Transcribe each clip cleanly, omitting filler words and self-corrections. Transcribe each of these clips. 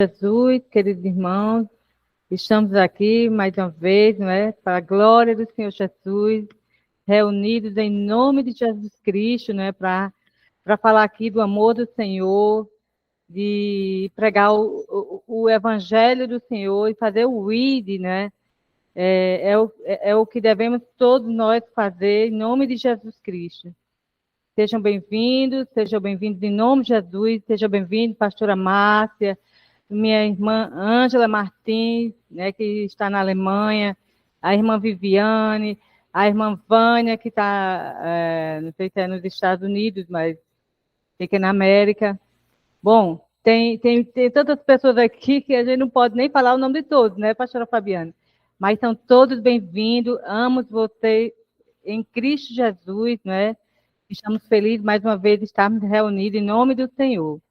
Jesus, queridos irmãos, estamos aqui mais uma vez, não é? Para a glória do Senhor Jesus, reunidos em nome de Jesus Cristo, não é? Para falar aqui do amor do Senhor, de pregar o Evangelho do Senhor e fazer o ID, né? É o que devemos todos nós fazer em nome de Jesus Cristo. Sejam bem-vindos em nome de Jesus, seja bem-vindo, pastora Márcia, minha irmã Ângela Martins, né, que está na Alemanha, a irmã Viviane, a irmã Vânia, que está, não sei se é nos Estados Unidos, mas fica na América. Bom, tem tantas pessoas aqui que a gente não pode nem falar o nome de todos, né, pastora Fabiana? Mas são todos bem-vindos, amo vocês em Cristo Jesus, né? Estamos felizes, mais uma vez, de estarmos reunidos em nome do Senhor.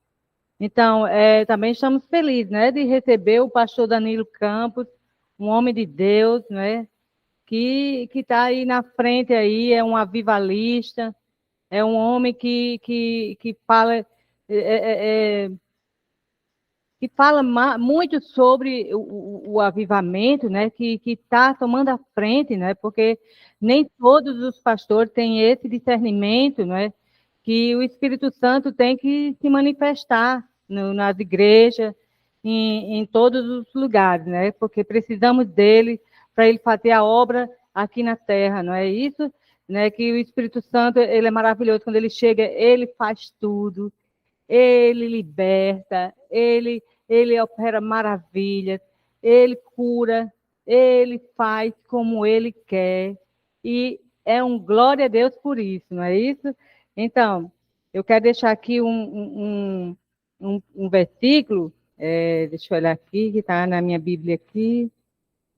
Então, também estamos felizes, né, de receber o pastor Danilo Campos, um homem de Deus, né, que está aí na frente aí, é um avivalista, é um homem que fala, muito sobre o avivamento, né, que está tomando a frente, né, porque nem todos os pastores têm esse discernimento, né, que o Espírito Santo tem que se manifestar nas igrejas, em todos os lugares, né, porque precisamos dele para ele fazer a obra aqui na terra, não é isso? Né, que o Espírito Santo, ele é maravilhoso, quando ele chega, ele faz tudo, ele liberta, ele opera maravilhas, ele cura, ele faz como ele quer, e é um glória a Deus por isso, não é isso? Então, eu quero deixar aqui um versículo, deixa eu olhar aqui, que está na minha Bíblia aqui.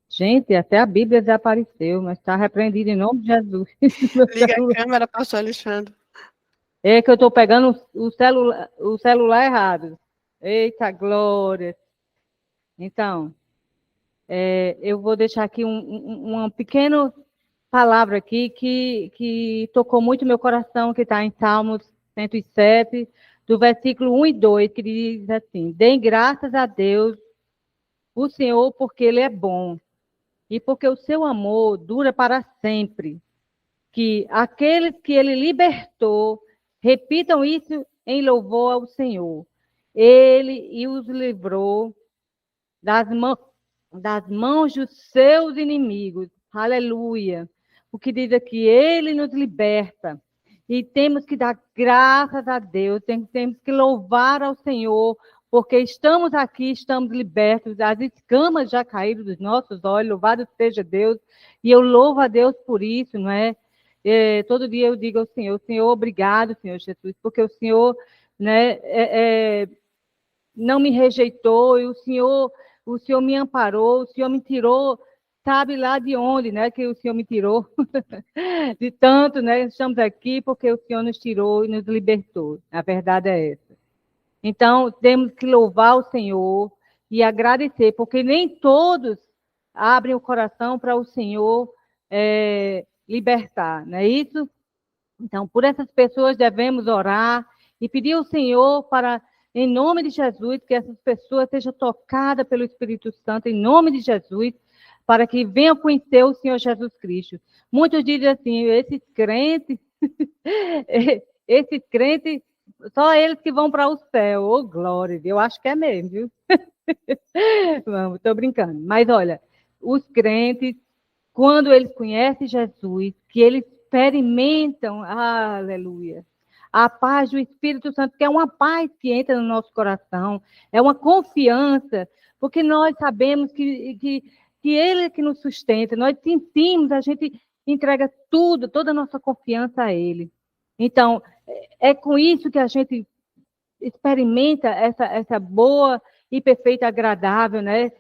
Gente, até a Bíblia desapareceu, mas está repreendido em nome de Jesus. Liga a câmera, pastor Alexandre. É que eu estou pegando o celular errado. Eita, glória. Então, eu vou deixar aqui uma pequena palavra aqui que tocou muito meu coração, que está em Salmos 107, do versículo 1 e 2, que diz assim: deem graças a Deus, o Senhor, porque Ele é bom, e porque o seu amor dura para sempre. Que aqueles que Ele libertou, repitam isso em louvor ao Senhor. Ele os livrou das mãos dos seus inimigos. Aleluia. O que diz aqui, ele nos liberta. E temos que dar graças a Deus, temos que louvar ao Senhor, porque estamos aqui, estamos libertos, as escamas já caíram dos nossos olhos, louvado seja Deus, e eu louvo a Deus por isso, não é? Todo dia eu digo ao Senhor, obrigado, Senhor Jesus, porque o Senhor, né, não me rejeitou, e o Senhor me amparou, o Senhor me tirou, sabe lá de onde, né, que o Senhor me tirou, de tanto, né, estamos aqui porque o Senhor nos tirou e nos libertou, a verdade é essa. Então, temos que louvar o Senhor e agradecer, porque nem todos abrem o coração para o Senhor libertar, não é isso? Então, por essas pessoas devemos orar e pedir ao Senhor para, em nome de Jesus, que essas pessoas sejam tocadas pelo Espírito Santo, em nome de Jesus, para que venham conhecer o Senhor Jesus Cristo. Muitos dizem assim, esses crentes, só eles que vão para o céu, ô glória, eu acho que é mesmo, viu? Vamos, estou brincando. Mas olha, os crentes, quando eles conhecem Jesus, que eles experimentam, aleluia, a paz do Espírito Santo, que é uma paz que entra no nosso coração, é uma confiança, porque nós sabemos que Ele é que nos sustenta, nós sentimos, a gente entrega tudo, toda a nossa confiança a Ele. Então, é com isso que a gente experimenta essa boa e perfeita, agradável, né?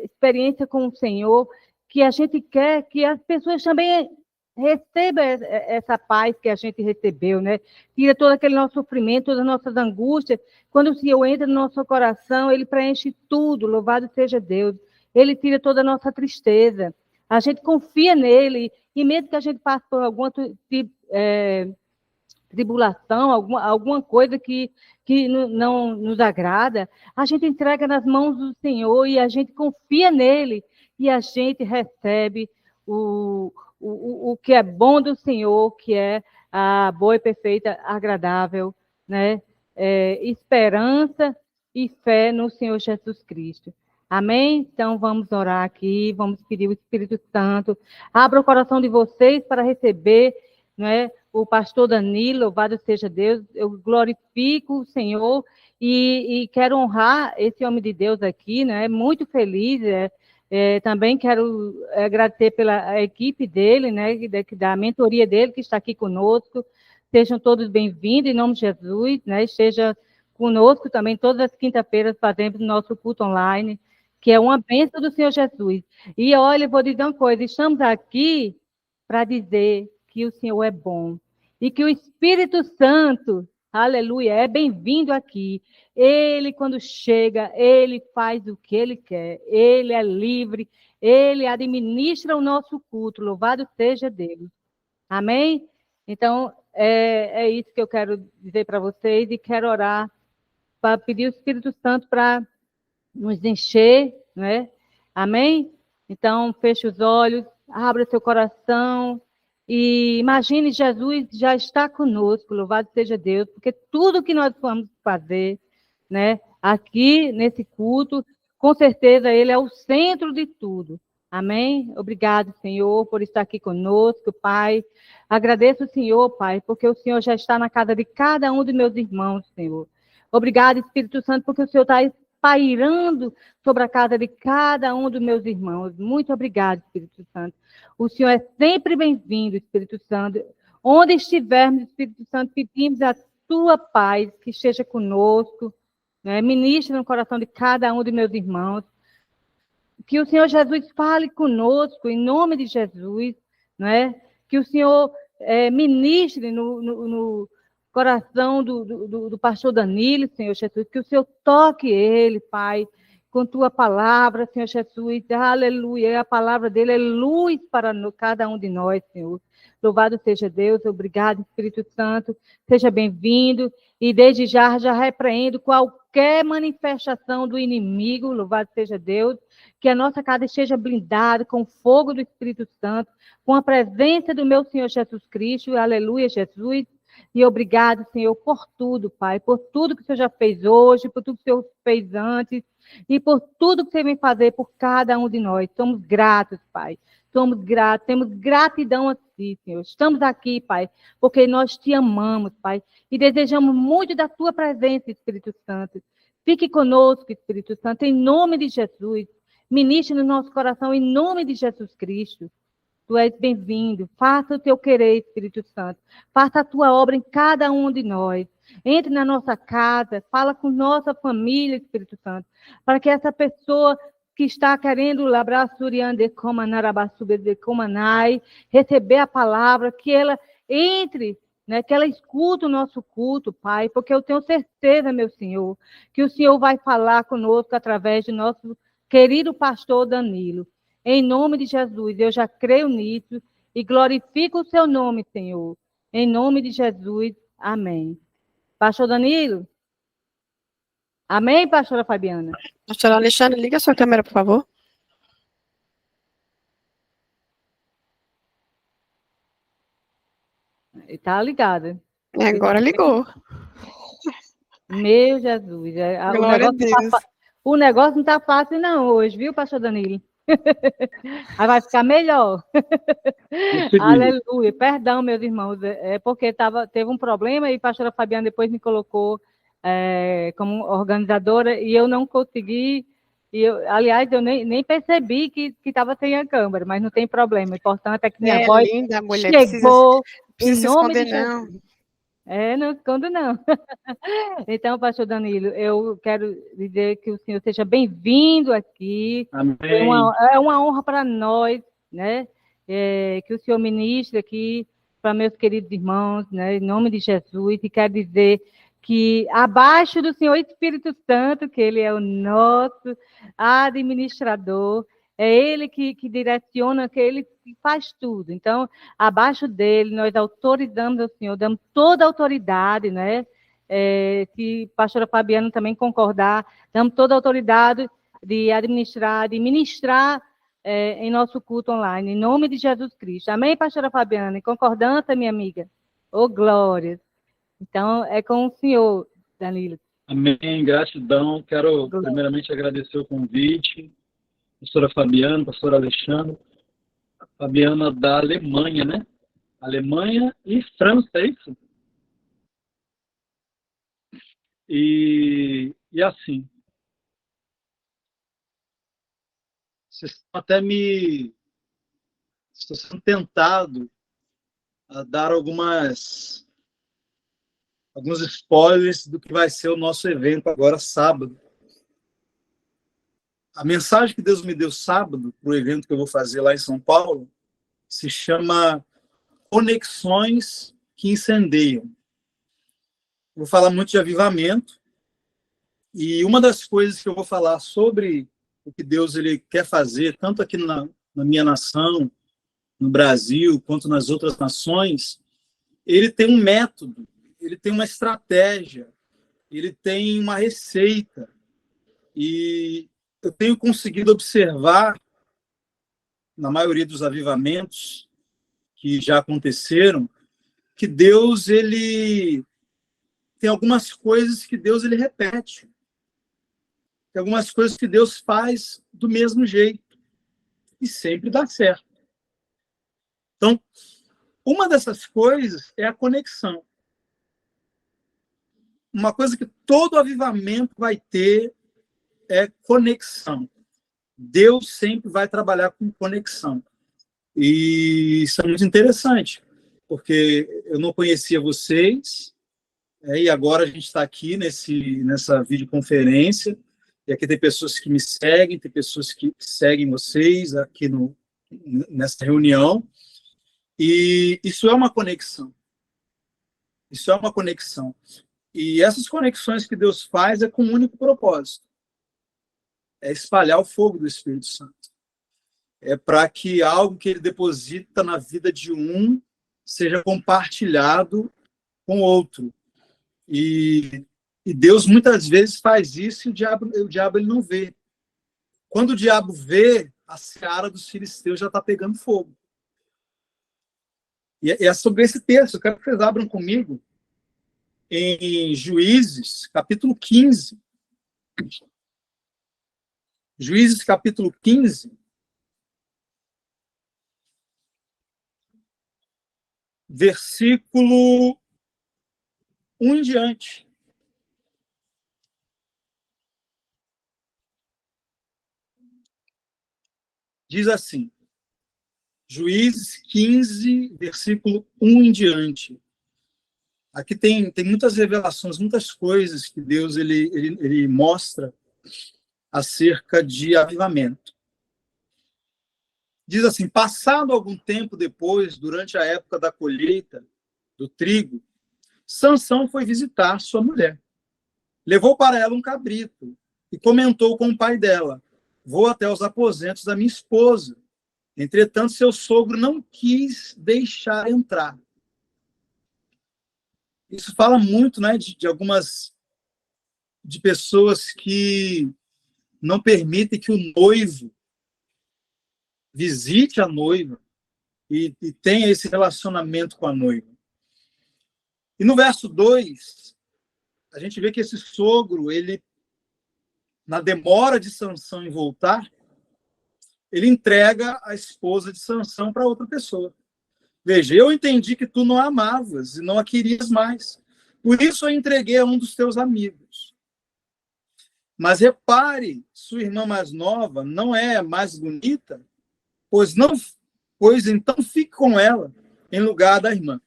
Experiência com o Senhor, que a gente quer que as pessoas também recebam essa paz que a gente recebeu, né? Tira todo aquele nosso sofrimento, todas as nossas angústias. Quando o Senhor entra no nosso coração, Ele preenche tudo, louvado seja Deus. Ele tira toda a nossa tristeza. A gente confia nele, e mesmo que a gente passe por alguma tribulação, alguma coisa que não nos agrada, a gente entrega nas mãos do Senhor e a gente confia nele e a gente recebe o que é bom do Senhor, que é a boa e perfeita, agradável, né? Esperança e fé no Senhor Jesus Cristo. Amém? Então, vamos orar aqui, vamos pedir o Espírito Santo. Abra o coração de vocês para receber, né, o pastor Danilo, louvado seja Deus. Eu glorifico o Senhor e quero honrar esse homem de Deus aqui, né? Muito feliz. Também quero agradecer pela equipe dele, né, da mentoria dele, que está aqui conosco. Sejam todos bem-vindos, em nome de Jesus, né? Esteja conosco também, todas as quinta-feiras fazemos o nosso culto online, que é uma bênção do Senhor Jesus. E olha, eu vou dizer uma coisa, estamos aqui para dizer que o Senhor é bom e que o Espírito Santo, aleluia, é bem-vindo aqui. Ele, quando chega, ele faz o que ele quer, ele é livre, ele administra o nosso culto, louvado seja Deus. Amém? Então, é isso que eu quero dizer para vocês e quero orar para pedir o Espírito Santo para nos encher, né? Amém? Então, feche os olhos, abra seu coração e imagine Jesus já está conosco, louvado seja Deus, porque tudo que nós vamos fazer, né, aqui nesse culto, com certeza ele é o centro de tudo. Amém? Obrigado, Senhor, por estar aqui conosco, Pai. Agradeço o Senhor, Pai, porque o Senhor já está na casa de cada um dos meus irmãos, Senhor. Obrigado, Espírito Santo, porque o Senhor está pairando sobre a casa de cada um dos meus irmãos. Muito obrigado, Espírito Santo. O Senhor é sempre bem-vindo, Espírito Santo. Onde estivermos, Espírito Santo, pedimos a tua paz que esteja conosco, né? Ministra no coração de cada um dos meus irmãos. Que o Senhor Jesus fale conosco, em nome de Jesus, né? Que o Senhor ministre no coração do pastor Danilo, Senhor Jesus, que o Senhor toque ele, Pai, com tua palavra, Senhor Jesus, aleluia, a palavra dele é luz para cada um de nós, Senhor. Louvado seja Deus, obrigado, Espírito Santo, seja bem-vindo, e desde já repreendo qualquer manifestação do inimigo, louvado seja Deus, que a nossa casa esteja blindada com o fogo do Espírito Santo, com a presença do meu Senhor Jesus Cristo, aleluia, Jesus. E obrigado, Senhor, por tudo, Pai, por tudo que o Senhor já fez hoje, por tudo que o Senhor fez antes, e por tudo que você vem fazer por cada um de nós. Somos gratos, Pai. Somos gratos, temos gratidão a Ti, Senhor. Estamos aqui, Pai, porque nós Te amamos, Pai, e desejamos muito da Tua presença, Espírito Santo. Fique conosco, Espírito Santo, em nome de Jesus. Ministre no nosso coração, em nome de Jesus Cristo. Tu és bem-vindo. Faça o teu querer, Espírito Santo. Faça a tua obra em cada um de nós. Entre na nossa casa, fala com nossa família, Espírito Santo, para que essa pessoa que está querendo receber a palavra, que ela entre, né, que ela escuta o nosso culto, Pai, porque eu tenho certeza, meu Senhor, que o Senhor vai falar conosco através de nosso querido pastor Danilo. Em nome de Jesus, eu já creio nisso e glorifico o seu nome, Senhor. Em nome de Jesus, amém. Pastor Danilo? Amém, pastora Fabiana? Pastor Alexandre, liga a sua câmera, por favor. Está ligada. Agora ligou. Meu Jesus. O negócio não está fácil não hoje, viu, pastor Danilo? Aí vai ficar melhor. Aleluia. Perdão, meus irmãos. É porque teve um problema e a pastora Fabiana depois me colocou como organizadora e eu não consegui. Aliás, eu nem percebi que estava sem a câmera, mas não tem problema. O importante é que minha voz linda, mulher. chegou precisa em nome se esconder, de Jesus. Não escondo, não. Então, pastor Danilo, eu quero dizer que o senhor seja bem-vindo aqui. Amém. É uma honra para nós, né? Que o senhor ministre aqui para meus queridos irmãos, né? Em nome de Jesus. E quero dizer que abaixo do Senhor Espírito Santo, que ele é o nosso administrador, é ele que direciona, que ele que faz tudo. Então, abaixo dele, nós autorizamos ao Senhor, damos toda a autoridade, né? Se a pastora Fabiana também concordar, damos toda a autoridade de administrar, de ministrar em nosso culto online, em nome de Jesus Cristo. Amém, pastora Fabiana? Em concordância, minha amiga? Ô, glória! Então, é com o Senhor, Danilo. Amém, gratidão. Quero primeiramente agradecer o convite, pastora Fabiana, pastor Alexandre, Fabiana da Alemanha, né? Alemanha e França, é isso? E assim, vocês estão até estou sendo tentado a dar alguns spoilers do que vai ser o nosso evento agora sábado. A mensagem que Deus me deu sábado para o evento que eu vou fazer lá em São Paulo se chama Conexões que Incendeiam. Vou falar muito de avivamento e uma das coisas que eu vou falar sobre o que Deus ele quer fazer, tanto aqui na minha nação, no Brasil, quanto nas outras nações, ele tem um método, ele tem uma estratégia, ele tem uma receita. E eu tenho conseguido observar, na maioria dos avivamentos que já aconteceram, que Deus, ele tem algumas coisas que Deus, ele repete. Tem algumas coisas que Deus faz do mesmo jeito. E sempre dá certo. Então, uma dessas coisas é a conexão. Uma coisa que todo avivamento vai ter é conexão. Deus sempre vai trabalhar com conexão. E isso é muito interessante, porque eu não conhecia vocês, e agora a gente está aqui nessa videoconferência, e aqui tem pessoas que me seguem, tem pessoas que seguem vocês aqui nessa reunião, e isso é uma conexão. Isso é uma conexão. E essas conexões que Deus faz é com um único propósito. É espalhar o fogo do Espírito Santo. É para que algo que ele deposita na vida de um seja compartilhado com outro. E Deus muitas vezes faz isso e o diabo ele não vê. Quando o diabo vê, a seara dos filisteus já está pegando fogo. E é sobre esse texto, eu quero que vocês abram comigo em Juízes, capítulo 15. Juízes, capítulo 15. Versículo 1 em diante. Diz assim, Juízes 15, versículo 1 em diante. Aqui tem muitas revelações, muitas coisas que Deus ele mostra acerca de avivamento. Diz assim, passado algum tempo depois, durante a época da colheita do trigo, Sansão foi visitar sua mulher. Levou para ela um cabrito e comentou com o pai dela, vou até os aposentos da minha esposa. Entretanto, seu sogro não quis deixar entrar. Isso fala muito, né, de algumas de pessoas que não permitem que o noivo visite a noiva e tenha esse relacionamento com a noiva. E no verso 2, a gente vê que esse sogro, ele, na demora de Sansão em voltar, ele entrega a esposa de Sansão para outra pessoa. Veja, eu entendi que tu não a amavas e não a querias mais. Por isso eu entreguei a um dos teus amigos. Mas repare, sua irmã mais nova não é mais bonita? Pois então fique com ela em lugar da irmã.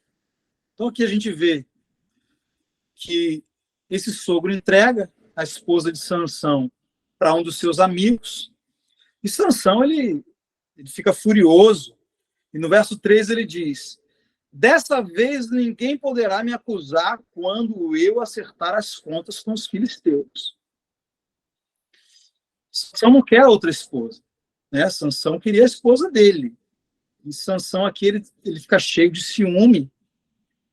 Então aqui a gente vê que esse sogro entrega a esposa de Sansão para um dos seus amigos. E Sansão, ele fica furioso. E no verso 3 ele diz, dessa vez ninguém poderá me acusar quando eu acertar as contas com os filisteus. Sansão não quer outra esposa. Né? Sansão queria a esposa dele. E Sansão aqui, ele fica cheio de ciúme,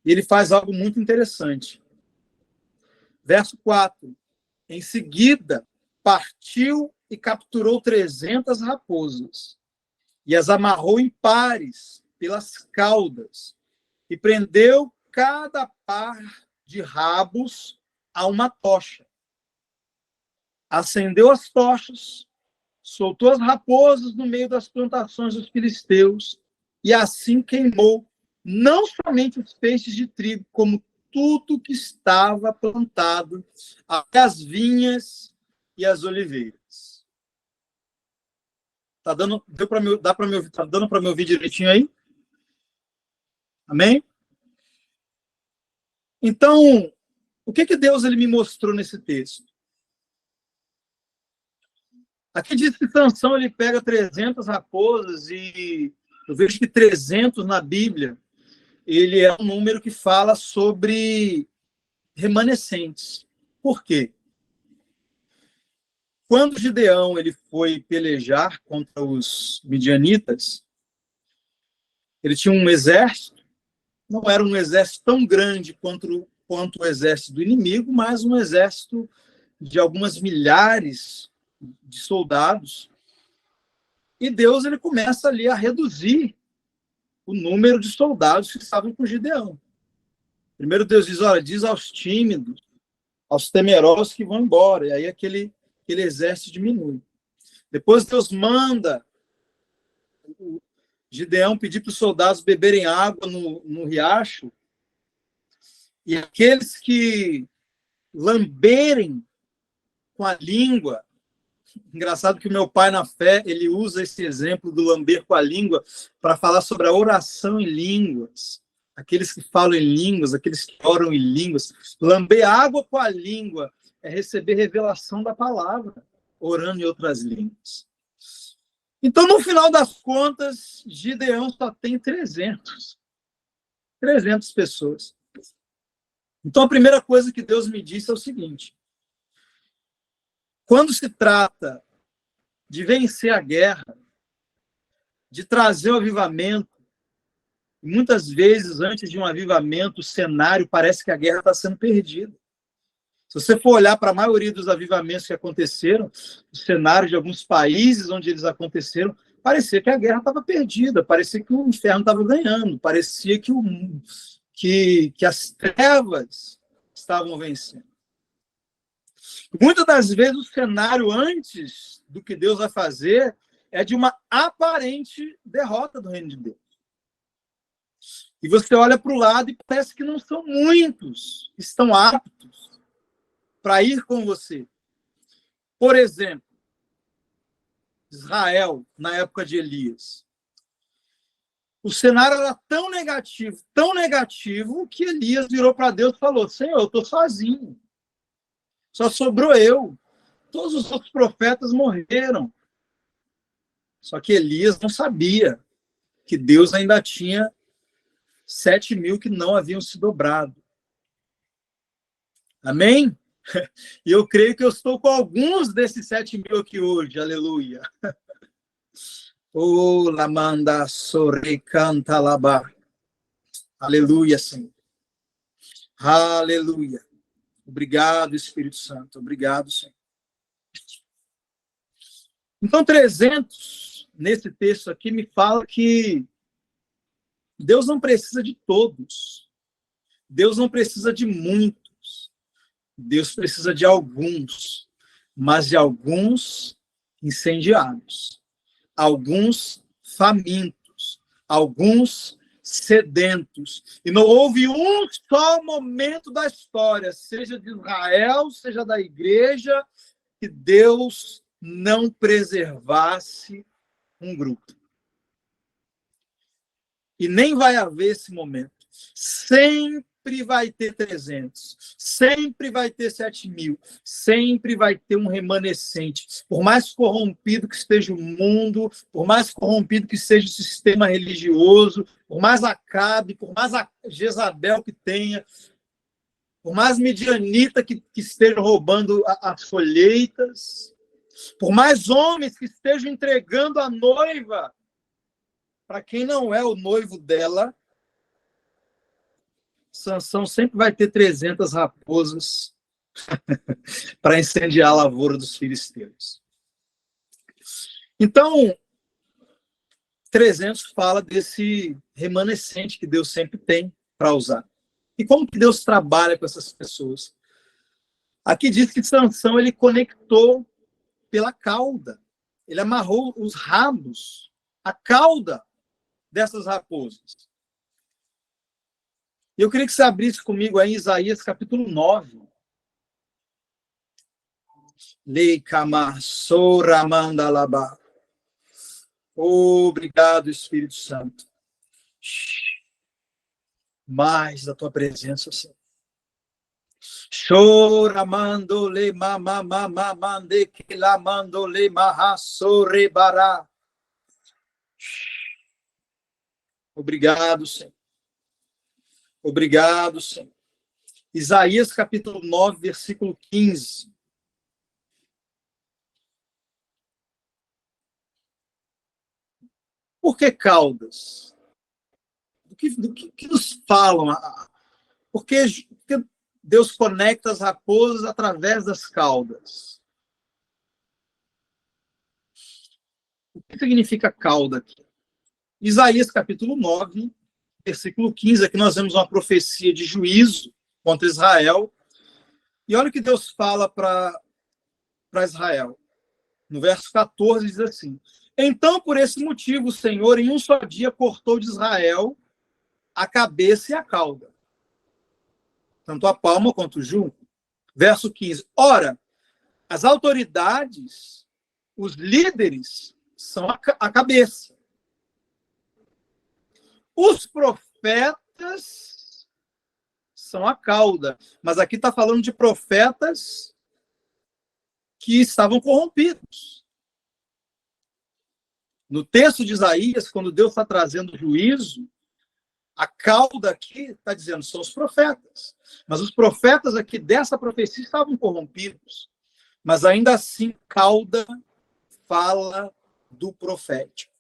e ele faz algo muito interessante. Verso 4. Em seguida, partiu e capturou 300 raposas, e as amarrou em pares pelas caudas, e prendeu cada par de rabos a uma tocha. Acendeu as tochas, soltou as raposas no meio das plantações dos filisteus, e assim queimou não somente os feixes de trigo, como tudo que estava plantado, até as vinhas e as oliveiras. Tá dando para me ouvir direitinho aí? Amém? Então, o que Deus ele me mostrou nesse texto? Aqui diz que Sansão ele pega 300 raposas, e eu vejo que 300 na Bíblia ele é um número que fala sobre remanescentes. Por quê? Quando Gideão ele foi pelejar contra os midianitas, ele tinha um exército, não era um exército tão grande quanto o exército do inimigo, mas um exército de algumas milhares de soldados. E Deus ele começa ali a reduzir o número de soldados que estavam com Gideão. Primeiro Deus diz, olha, diz aos tímidos, aos temerosos que vão embora. E aí aquele exército diminui. Depois Deus manda o Gideão pedir para os soldados beberem água no riacho. E aqueles que lamberem com a língua. Engraçado que o meu pai na fé, ele usa esse exemplo do lamber com a língua para falar sobre a oração em línguas. Aqueles que falam em línguas, aqueles que oram em línguas. Lamber água com a língua é receber revelação da palavra, orando em outras línguas. Então, no final das contas, Gideão só tem 300 pessoas. Então, a primeira coisa que Deus me disse é o seguinte: quando se trata de vencer a guerra, de trazer o avivamento, muitas vezes, antes de um avivamento, o cenário parece que a guerra está sendo perdida. Se você for olhar para a maioria dos avivamentos que aconteceram, o cenário de alguns países onde eles aconteceram, parecia que a guerra estava perdida, parecia que o inferno estava ganhando, parecia que as trevas estavam vencendo. Muitas das vezes o cenário antes do que Deus vai fazer é de uma aparente derrota do reino de Deus. E você olha para o lado e parece que não são muitos que estão aptos para ir com você. Por exemplo, Israel, na época de Elias. O cenário era tão negativo, que Elias virou para Deus e falou: Senhor, eu estou sozinho. Só sobrou eu. Todos os outros profetas morreram. Só que Elias não sabia que Deus ainda tinha 7.000 que não haviam se dobrado. Amém? E eu creio que eu estou com alguns desses 7.000 aqui hoje. Aleluia. Oh, lamanda sorrecanta labá. Aleluia, Senhor. Aleluia. Obrigado, Espírito Santo. Obrigado, Senhor. Então, 300, nesse texto aqui, me fala que Deus não precisa de todos. Deus não precisa de muitos. Deus precisa de alguns, mas de alguns incendiados, alguns famintos, alguns sedentos. E não houve um só momento da história, seja de Israel, seja da igreja, que Deus não preservasse um grupo. E nem vai haver esse momento. Sempre vai ter 300, sempre vai ter 7.000, sempre vai ter um remanescente. Por mais corrompido que esteja o mundo, por mais corrompido que seja o sistema religioso, por mais Acabe, por mais Jezabel que tenha, por mais midianita que esteja roubando as colheitas, por mais homens que estejam entregando a noiva para quem não é o noivo dela, Sansão sempre vai ter 300 raposas para incendiar a lavoura dos filisteus. Então, 300 fala desse remanescente que Deus sempre tem para usar. E como que Deus trabalha com essas pessoas? Aqui diz que Sansão ele conectou pela cauda. Ele amarrou os rabos, a cauda dessas raposas. E eu queria que você abrisse comigo aí Isaías capítulo 9. Obrigado, Espírito Santo. Mais da tua presença, Senhor. Choramandole mamamamamande que la mandole mahassorebará. Obrigado, Senhor. Obrigado, Senhor. Isaías capítulo 9, versículo 15. Por que caudas? Do que nos falam? Por que Deus conecta as raposas através das caudas? O que significa cauda aqui? Isaías capítulo 9, versículo 15, aqui nós vemos uma profecia de juízo contra Israel. E olha o que Deus fala para Israel. No verso 14 diz assim: então, por esse motivo, o Senhor em um só dia cortou de Israel a cabeça e a cauda, tanto a palma quanto o junco. Verso 15. Ora, as autoridades, os líderes, são a cabeça. Os profetas são a cauda. Mas aqui está falando de profetas que estavam corrompidos. No texto de Isaías, quando Deus está trazendo juízo, a cauda aqui está dizendo são os profetas. Mas os profetas aqui dessa profecia estavam corrompidos. Mas ainda assim, cauda fala do profético.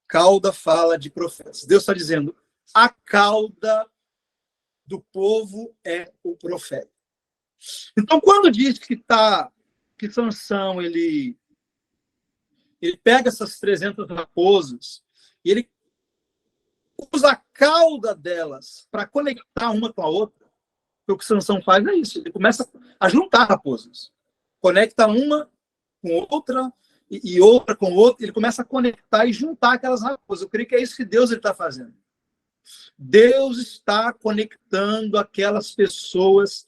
Cauda fala de profetas. Deus está dizendo, a cauda do povo é o profeta. Então, quando diz que Sansão, ele pega essas 300 raposas e ele usa a cauda delas para conectar uma com a outra. O que Sansão faz é isso. Ele começa a juntar raposas. Conecta uma com outra e outra com outra. Ele começa a conectar e juntar aquelas raposas. Eu creio que é isso que Deus está fazendo. Deus está conectando aquelas pessoas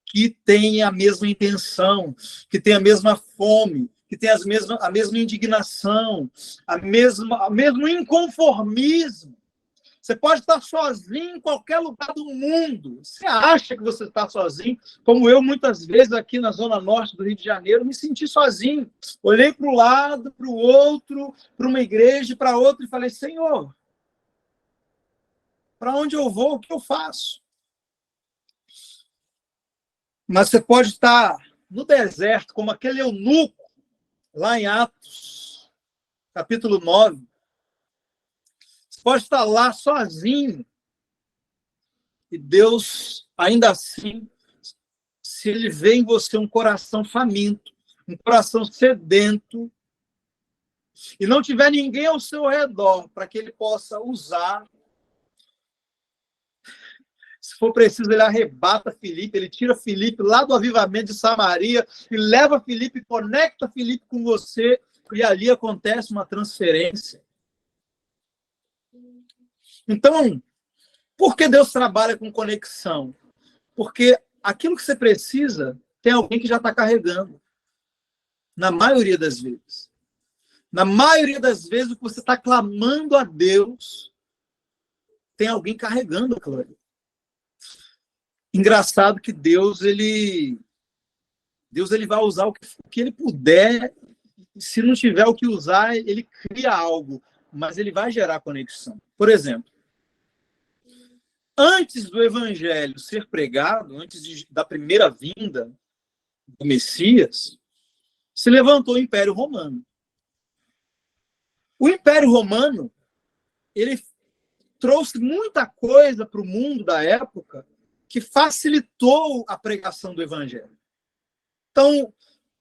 que têm a mesma intenção, que têm a mesma fome, que tem a mesma indignação, o mesmo inconformismo. Você pode estar sozinho em qualquer lugar do mundo. Você acha que você está sozinho, como eu muitas vezes aqui na Zona Norte do Rio de Janeiro, me senti sozinho. Olhei para o lado, para o outro, para uma igreja, para outra, e falei, Senhor, para onde eu vou, o que eu faço? Mas você pode estar no deserto, como aquele eunuco, lá em Atos, capítulo 9, você pode estar lá sozinho e Deus, ainda assim, se Ele vê em você um coração faminto, um coração sedento, e não tiver ninguém ao seu redor para que Ele possa usar, se for preciso, Ele arrebata Filipe, Ele tira Filipe lá do avivamento de Samaria e leva Filipe, conecta Filipe com você, e ali acontece uma transferência. Então, por que Deus trabalha com conexão? Porque aquilo que você precisa, tem alguém que já está carregando. Na maioria das vezes. Na maioria das vezes, o que você está clamando a Deus, tem alguém carregando aquilo ali. Engraçado que Deus ele vai usar o que Ele puder. Se não tiver o que usar, Ele cria algo. Mas Ele vai gerar conexão. Por exemplo, antes do evangelho ser pregado, antes da primeira vinda do Messias, se levantou o Império Romano. O Império Romano, ele trouxe muita coisa para o mundo da época que facilitou a pregação do evangelho. Então,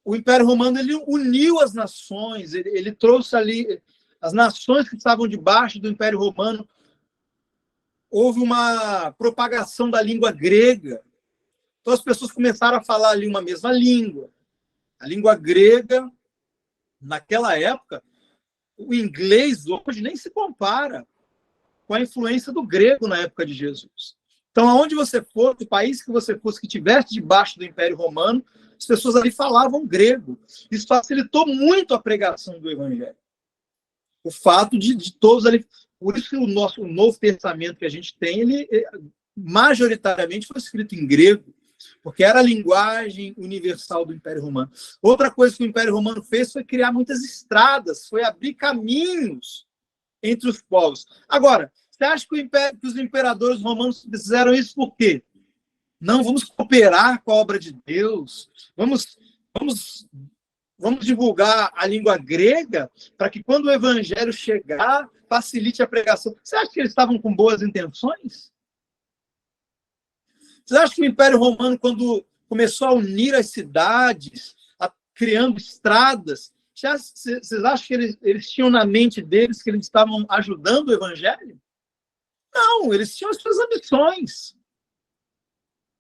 o Império Romano ele uniu as nações, ele trouxe ali as nações que estavam debaixo do Império Romano. Houve uma propagação da língua grega. Então, as pessoas começaram a falar ali uma mesma língua. A língua grega, naquela época, o inglês hoje nem se compara com a influência do grego na época de Jesus. Então, aonde você fosse, o país que você fosse que estivesse debaixo do Império Romano, as pessoas ali falavam grego. Isso facilitou muito a pregação do evangelho. O fato de todos ali... Por isso que o Novo Testamento que a gente tem, ele majoritariamente foi escrito em grego, porque era a linguagem universal do Império Romano. Outra coisa que o Império Romano fez foi criar muitas estradas, foi abrir caminhos entre os povos. Agora, você acha que os imperadores romanos fizeram isso por quê? Não, vamos cooperar com a obra de Deus, vamos divulgar a língua grega para que quando o evangelho chegar, facilite a pregação. Você acha que eles estavam com boas intenções? Você acha que o Império Romano, quando começou a unir as cidades, criando estradas, vocês acham que eles tinham na mente deles que eles estavam ajudando o evangelho? Não, eles tinham as suas ambições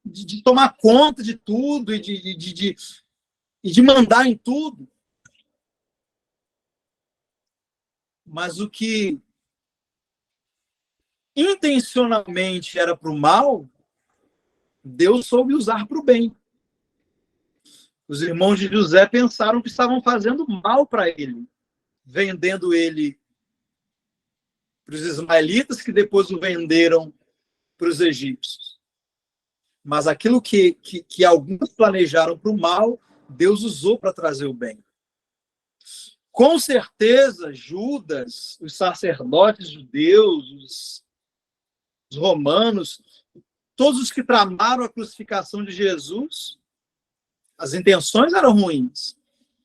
de tomar conta de tudo e de mandar em tudo. Mas o que intencionalmente era para o mal, Deus soube usar para o bem. Os irmãos de José pensaram que estavam fazendo mal para ele, vendendo ele para os ismaelitas, que depois o venderam para os egípcios. Mas aquilo que alguns planejaram para o mal, Deus usou para trazer o bem. Com certeza, Judas, os sacerdotes judeus, os romanos, todos os que tramaram a crucificação de Jesus, as intenções eram ruins,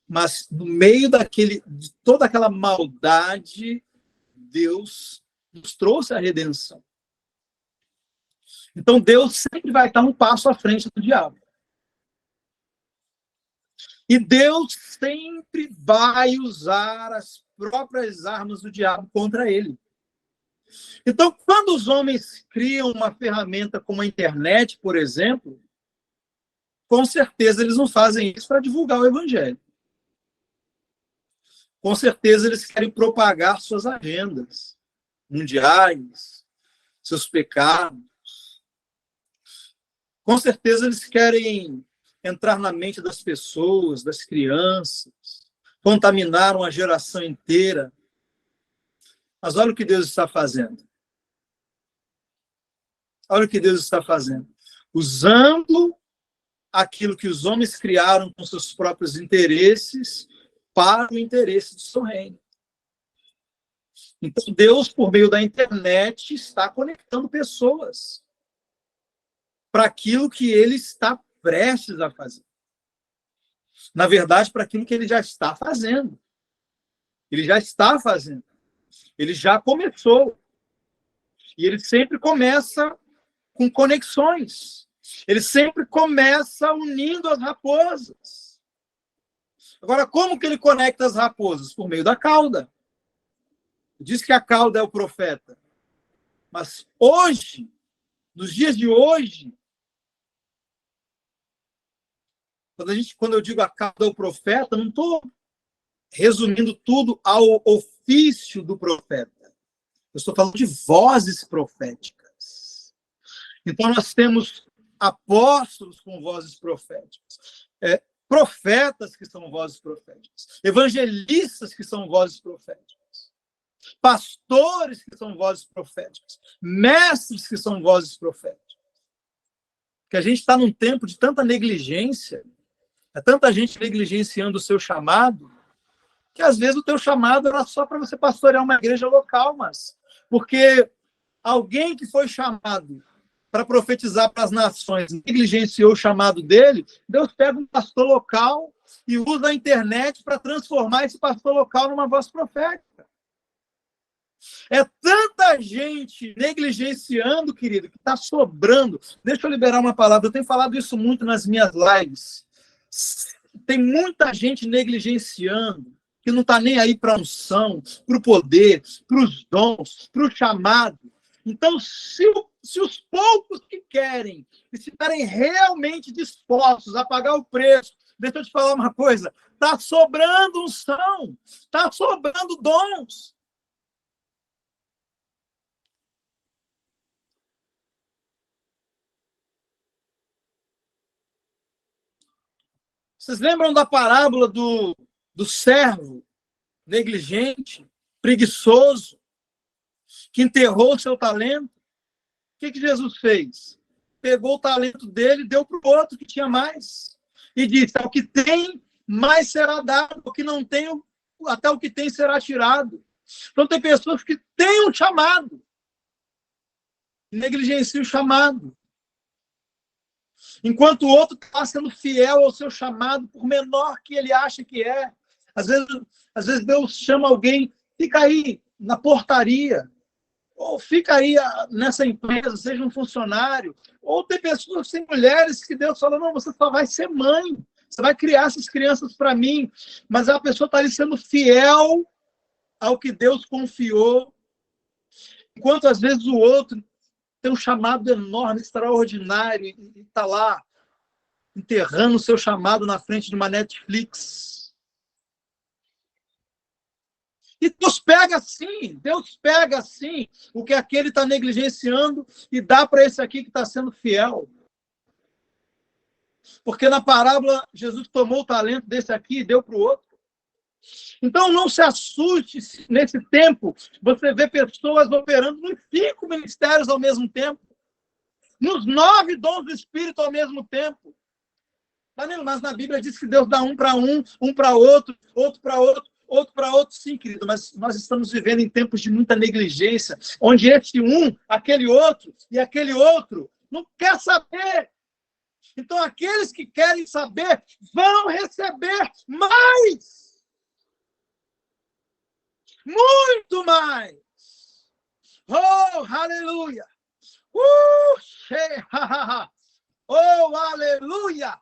mas no meio de toda aquela maldade, Deus nos trouxe a redenção. Então, Deus sempre vai estar um passo à frente do diabo. E Deus sempre vai usar as próprias armas do diabo contra ele. Então, quando os homens criam uma ferramenta como a internet, por exemplo, com certeza eles não fazem isso para divulgar o evangelho. Com certeza eles querem propagar suas agendas mundiais, seus pecados. Com certeza eles querem entrar na mente das pessoas, das crianças, contaminar uma geração inteira. Mas olha o que Deus está fazendo. Olha o que Deus está fazendo. Usando aquilo que os homens criaram com seus próprios interesses para o interesse do seu reino. Então, Deus, por meio da internet, está conectando pessoas para aquilo que ele está prestes a fazer. Na verdade, para aquilo que ele já está fazendo. Ele já está fazendo. Ele já começou. E ele sempre começa com conexões. Ele sempre começa unindo as raposas. Agora, como que ele conecta as raposas? Por meio da cauda. Diz que a cauda é o profeta. Mas hoje, nos dias de hoje, quando eu digo a cauda é o profeta, não estou resumindo tudo ao ofício do profeta. Eu estou falando de vozes proféticas. Então, nós temos apóstolos com vozes proféticas, profetas que são vozes proféticas, evangelistas que são vozes proféticas, pastores que são vozes proféticas, mestres que são vozes proféticas. Porque a gente está num tempo de tanta negligência, tanta gente negligenciando o seu chamado, que às vezes o teu chamado era só para você pastorear uma igreja local, mas porque alguém que foi chamado para profetizar para as nações negligenciou o chamado dele, Deus pega um pastor local e usa a internet para transformar esse pastor local numa voz profética. É tanta gente negligenciando, querido, que está sobrando. Deixa eu liberar uma palavra. Eu tenho falado isso muito nas minhas lives. Tem muita gente negligenciando, que não está nem aí para a unção, para o poder, para os dons, para o chamado. Então, se os poucos que querem estiverem realmente dispostos a pagar o preço, deixa eu te falar uma coisa, está sobrando unção, está sobrando dons. Vocês lembram da parábola do servo negligente, preguiçoso, que enterrou o seu talento? O que Jesus fez? Pegou o talento dele e deu para o outro que tinha mais. E disse, ao que tem, mais será dado. O que não tem, até o que tem será tirado. Então tem pessoas que têm um chamado, negligenciam o chamado. Enquanto o outro está sendo fiel ao seu chamado, por menor que ele acha que é. Às vezes Deus chama alguém, fica aí na portaria, ou fica aí nessa empresa, seja um funcionário. Ou tem pessoas, tem mulheres que Deus fala, não, você só vai ser mãe, você vai criar essas crianças para mim. Mas a pessoa está ali sendo fiel ao que Deus confiou, enquanto às vezes o outro tem um chamado enorme, extraordinário, e está lá enterrando o seu chamado na frente de uma Netflix. E Deus pega assim o que aquele está negligenciando e dá para esse aqui que está sendo fiel. Porque na parábola, Jesus tomou o talento desse aqui e deu para o outro. Então, não se assuste se nesse tempo você vê pessoas operando nos 5 ministérios ao mesmo tempo, nos 9 dons do Espírito ao mesmo tempo. Mas na Bíblia diz que Deus dá um para outro, outro para outro, outro para outro. Sim, querido, mas nós estamos vivendo em tempos de muita negligência, onde esse aquele outro e aquele outro não quer saber. Então, aqueles que querem saber vão receber mais. Muito mais. Oh, aleluia. Oh, aleluia.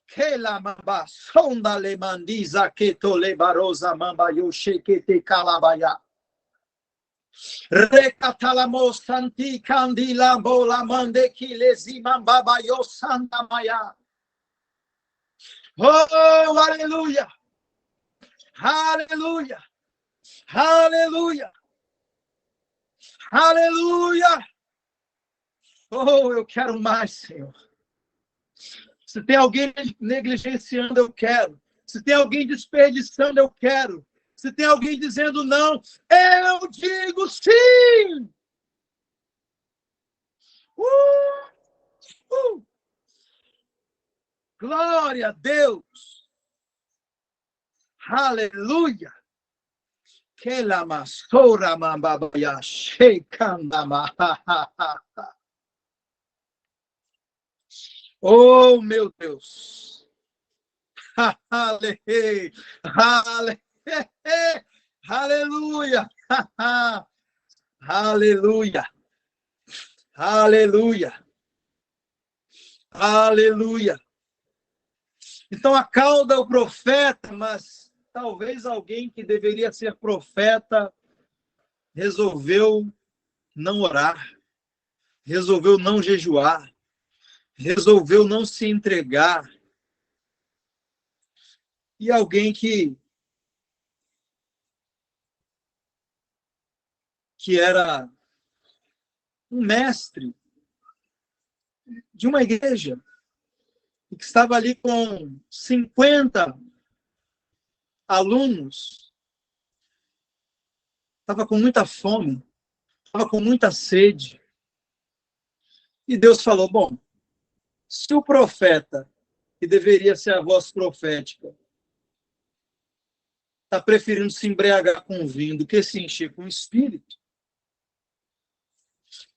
Que la mamba sonda le mandiza que to le barosa mamba yoshe que te calabaya. Recatalamo santi candila bola mande que lezimamba bayo santa maya. Oh, aleluia. Aleluia. Aleluia! Aleluia! Oh, eu quero mais, Senhor. Se tem alguém negligenciando, eu quero. Se tem alguém desperdiçando, eu quero. Se tem alguém dizendo não, eu digo sim! Glória a Deus! Aleluia! Que la masora mambabaya shekanda mahahaha. Oh, meu Deus. Aleluia. Aleluia. Aleluia. Aleluia. Então acalda o profeta, mas talvez alguém que deveria ser profeta resolveu não orar, resolveu não jejuar, resolveu não se entregar. E alguém que era um mestre de uma igreja, e que estava ali com 50 alunos, estava com muita fome, estava com muita sede. E Deus falou, bom, se o profeta, que deveria ser a voz profética, está preferindo se embriagar com vinho do que se encher com o Espírito,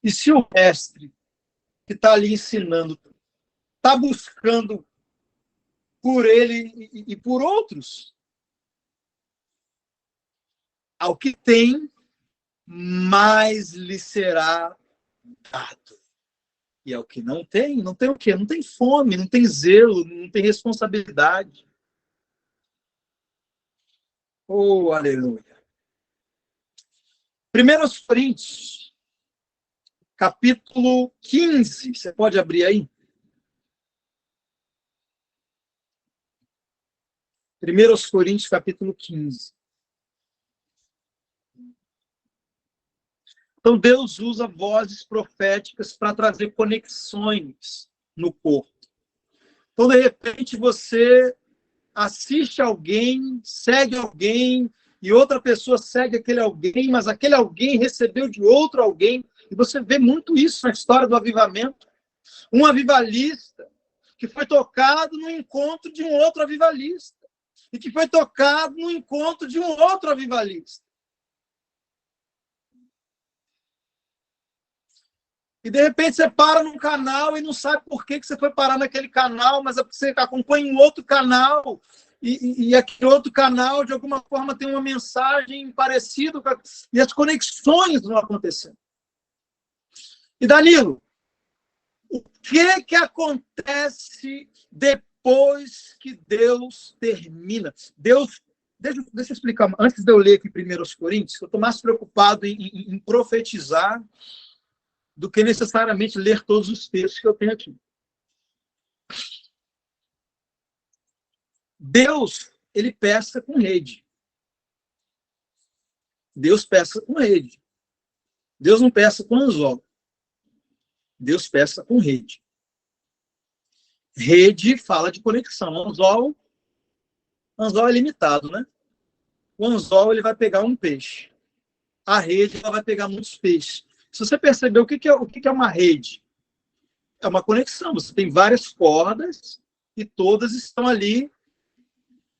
e se o mestre que está ali ensinando está buscando por ele e por outros, ao que tem, mais lhe será dado. E é o que não tem o quê? Não tem fome, não tem zelo, não tem responsabilidade. Oh, aleluia. 1 Coríntios, capítulo 15. Você pode abrir aí? 1 Coríntios, capítulo 15. Então, Deus usa vozes proféticas para trazer conexões no corpo. Então, de repente, você assiste alguém, segue alguém, e outra pessoa segue aquele alguém, mas aquele alguém recebeu de outro alguém. E você vê muito isso na história do avivamento. Um avivalista que foi tocado no encontro de um outro avivalista. E que foi tocado no encontro de um outro avivalista. E, de repente, você para num canal e não sabe por que você foi parar naquele canal, mas é porque você acompanha um outro canal, e aquele outro canal, de alguma forma, tem uma mensagem parecida, e as conexões vão acontecendo. E, Danilo, o que acontece depois que Deus termina? Deus... Deixa eu explicar, antes de eu ler aqui 1 Coríntios, eu estou mais preocupado em profetizar do que necessariamente ler todos os textos que eu tenho aqui. Deus, ele pesca com rede. Deus pesca com rede. Deus não pesca com anzol. Deus pesca com rede. Rede fala de conexão. Anzol é limitado, né? O anzol, ele vai pegar um peixe. A rede, ela vai pegar muitos peixes. Se você perceber o que é uma rede, é uma conexão. Você tem várias cordas e todas estão ali,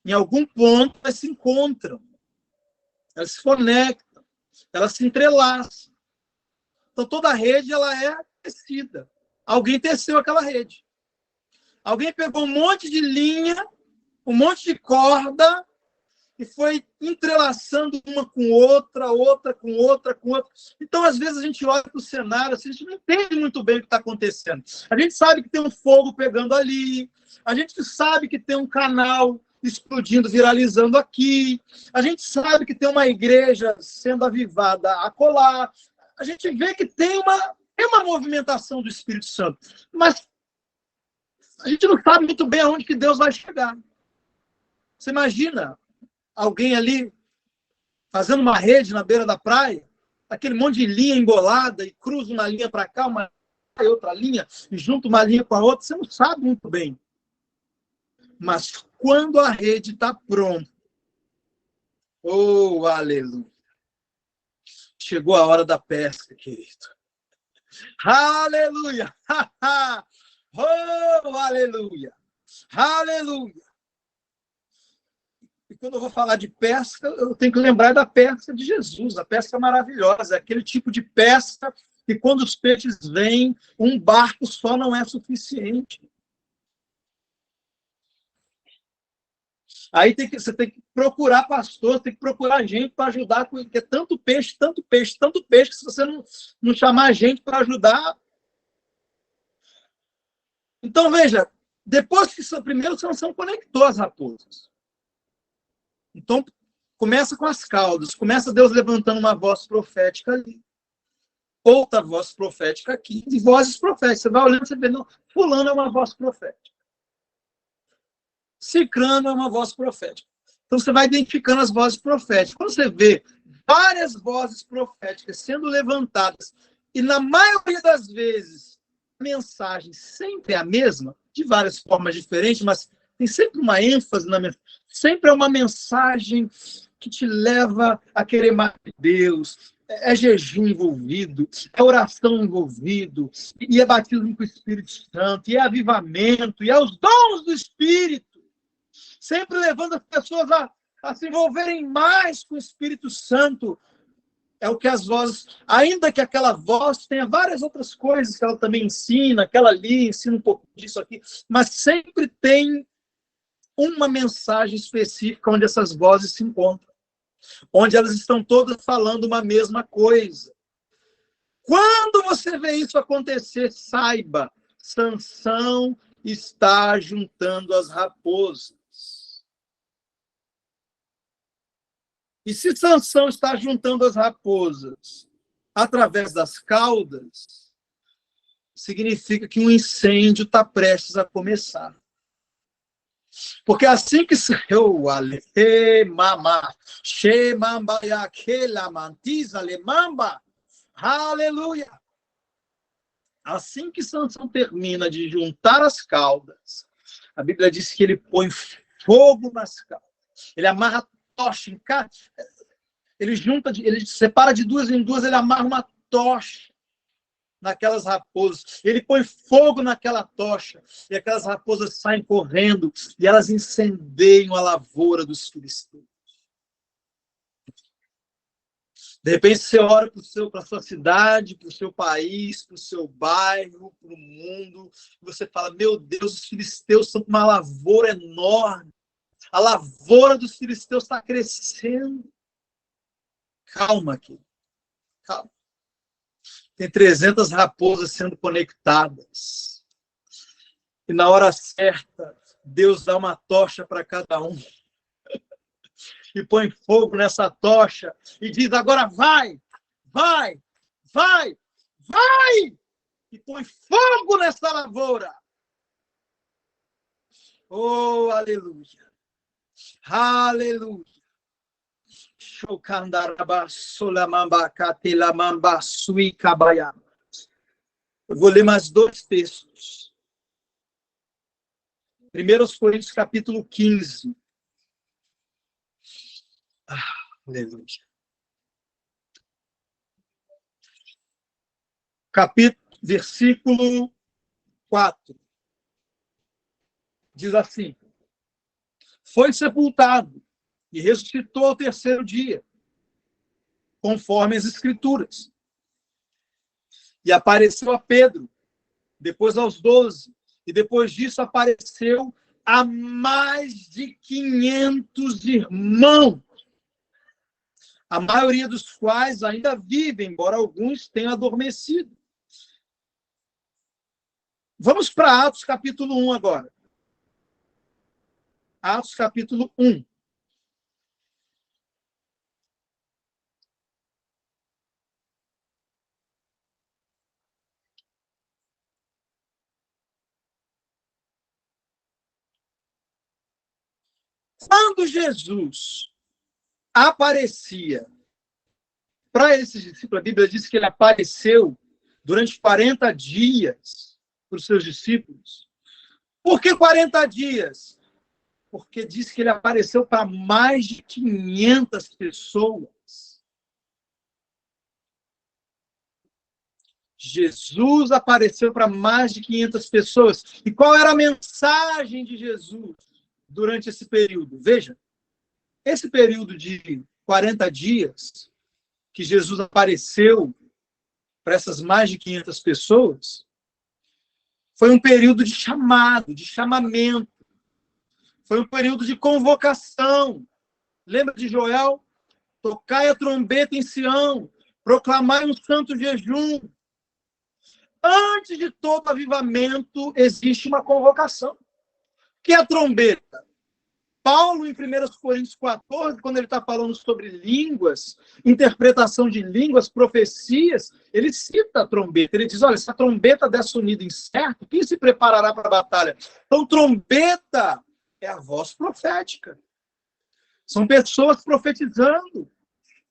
em algum ponto, elas se encontram. Elas se conectam. Elas se entrelaçam. Então, toda a rede ela é tecida. Alguém teceu aquela rede. Alguém pegou um monte de linha, um monte de corda, e foi entrelaçando uma com outra, outra com outra, com outra. Então, às vezes, a gente olha para o cenário, assim, a gente não entende muito bem o que está acontecendo. A gente sabe que tem um fogo pegando ali, a gente sabe que tem um canal explodindo, viralizando aqui, a gente sabe que tem uma igreja sendo avivada acolá, a gente vê que tem uma movimentação do Espírito Santo, mas a gente não sabe muito bem aonde que Deus vai chegar. Você imagina alguém ali fazendo uma rede na beira da praia, aquele monte de linha embolada, e cruza uma linha para cá, uma outra linha, e junta uma linha com a outra, você não sabe muito bem. Mas quando a rede está pronta, oh, aleluia, chegou a hora da pesca, querido. Aleluia! Oh, aleluia! Aleluia! E quando eu vou falar de pesca, eu tenho que lembrar da pesca de Jesus, a pesca maravilhosa, aquele tipo de pesca que quando os peixes vêm, um barco só não é suficiente. Aí você tem que procurar pastor, tem que procurar gente para ajudar, porque é tanto peixe, tanto peixe, tanto peixe, que se você não chamar gente para ajudar... Então, veja, depois que primeiro Sansão conectou as raposas. Então, começa com as caudas, começa Deus levantando uma voz profética ali, outra voz profética aqui, e vozes proféticas. Você vai olhando, você vê, não, fulano é uma voz profética. Cicrano é uma voz profética. Então, você vai identificando as vozes proféticas. Quando você vê várias vozes proféticas sendo levantadas, e na maioria das vezes, a mensagem sempre é a mesma, de várias formas diferentes, mas tem sempre uma ênfase na mensagem. Sempre é uma mensagem que te leva a querer mais de Deus. É jejum envolvido, é oração envolvido, e é batismo com o Espírito Santo, e é avivamento, e é os dons do Espírito. Sempre levando as pessoas a se envolverem mais com o Espírito Santo. É o que as vozes, ainda que aquela voz tenha várias outras coisas que ela também ensina, aquela ali ensina um pouco disso aqui, mas sempre tem uma mensagem específica onde essas vozes se encontram. onde elas estão todas falando uma mesma coisa. Quando você vê isso acontecer, saiba, Sansão está juntando as raposas. E se Sansão está juntando as raposas através das caudas, significa que um incêndio está prestes a começar. Porque assim que eu aleluia. Assim que Sansão termina de juntar as caudas, a Bíblia diz que ele põe fogo nas caudas. Ele amarra a tocha, encaixa. Ele separa de duas em duas, ele amarra uma tocha naquelas raposas. Ele põe fogo naquela tocha e aquelas raposas saem correndo e elas incendeiam a lavoura dos filisteus. De repente você ora para a sua cidade, para o seu país, para o seu bairro, para o mundo. E você fala, meu Deus, os filisteus são uma lavoura enorme. A lavoura dos filisteus está crescendo. Calma aqui. Calma. Tem 300 raposas sendo conectadas. E na hora certa, Deus dá uma tocha para cada um. E põe fogo nessa tocha. E diz, agora vai, vai, vai, vai! E põe fogo nessa lavoura. Oh, aleluia. Aleluia. Eu vou ler mais 2 textos. 1 Coríntios, capítulo 15. Aleluia. Versículo 4. Diz assim: foi sepultado e ressuscitou ao 3º dia, conforme as Escrituras. E apareceu a Pedro, depois aos 12, e depois disso apareceu a mais de 500 irmãos, a maioria dos quais ainda vivem, embora alguns tenham adormecido. Vamos para Atos capítulo 1 agora. Atos capítulo 1. Quando Jesus aparecia para esses discípulos, a Bíblia diz que ele apareceu durante 40 dias para os seus discípulos. Por que 40 dias? Porque diz que ele apareceu para mais de 500 pessoas. Jesus apareceu para mais de 500 pessoas. E qual era a mensagem de Jesus durante esse período? Veja, esse período de 40 dias que Jesus apareceu para essas mais de 500 pessoas, foi um período de chamado, de chamamento. Foi um período de convocação. Lembra de Joel? Tocai a trombeta em Sião, proclamai um santo jejum. Antes de todo avivamento, existe uma convocação. O que é a trombeta? Paulo, em 1 Coríntios 14, quando ele está falando sobre línguas, interpretação de línguas, profecias, ele cita a trombeta. Ele diz, olha, se a trombeta der sonido incerto, quem se preparará para a batalha? Então, trombeta é a voz profética. São pessoas profetizando,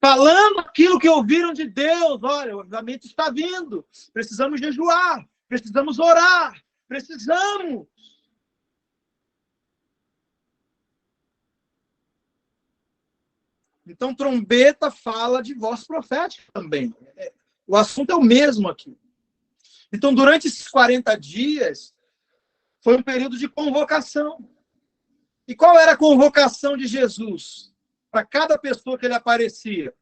falando aquilo que ouviram de Deus. Olha, o avivamento está vindo. Precisamos jejuar, precisamos orar, precisamos. Então, trombeta fala de voz profética também. O assunto é o mesmo aqui. Então, durante esses 40 dias, foi um período de convocação. E qual era a convocação de Jesus? Para cada pessoa que ele aparecia.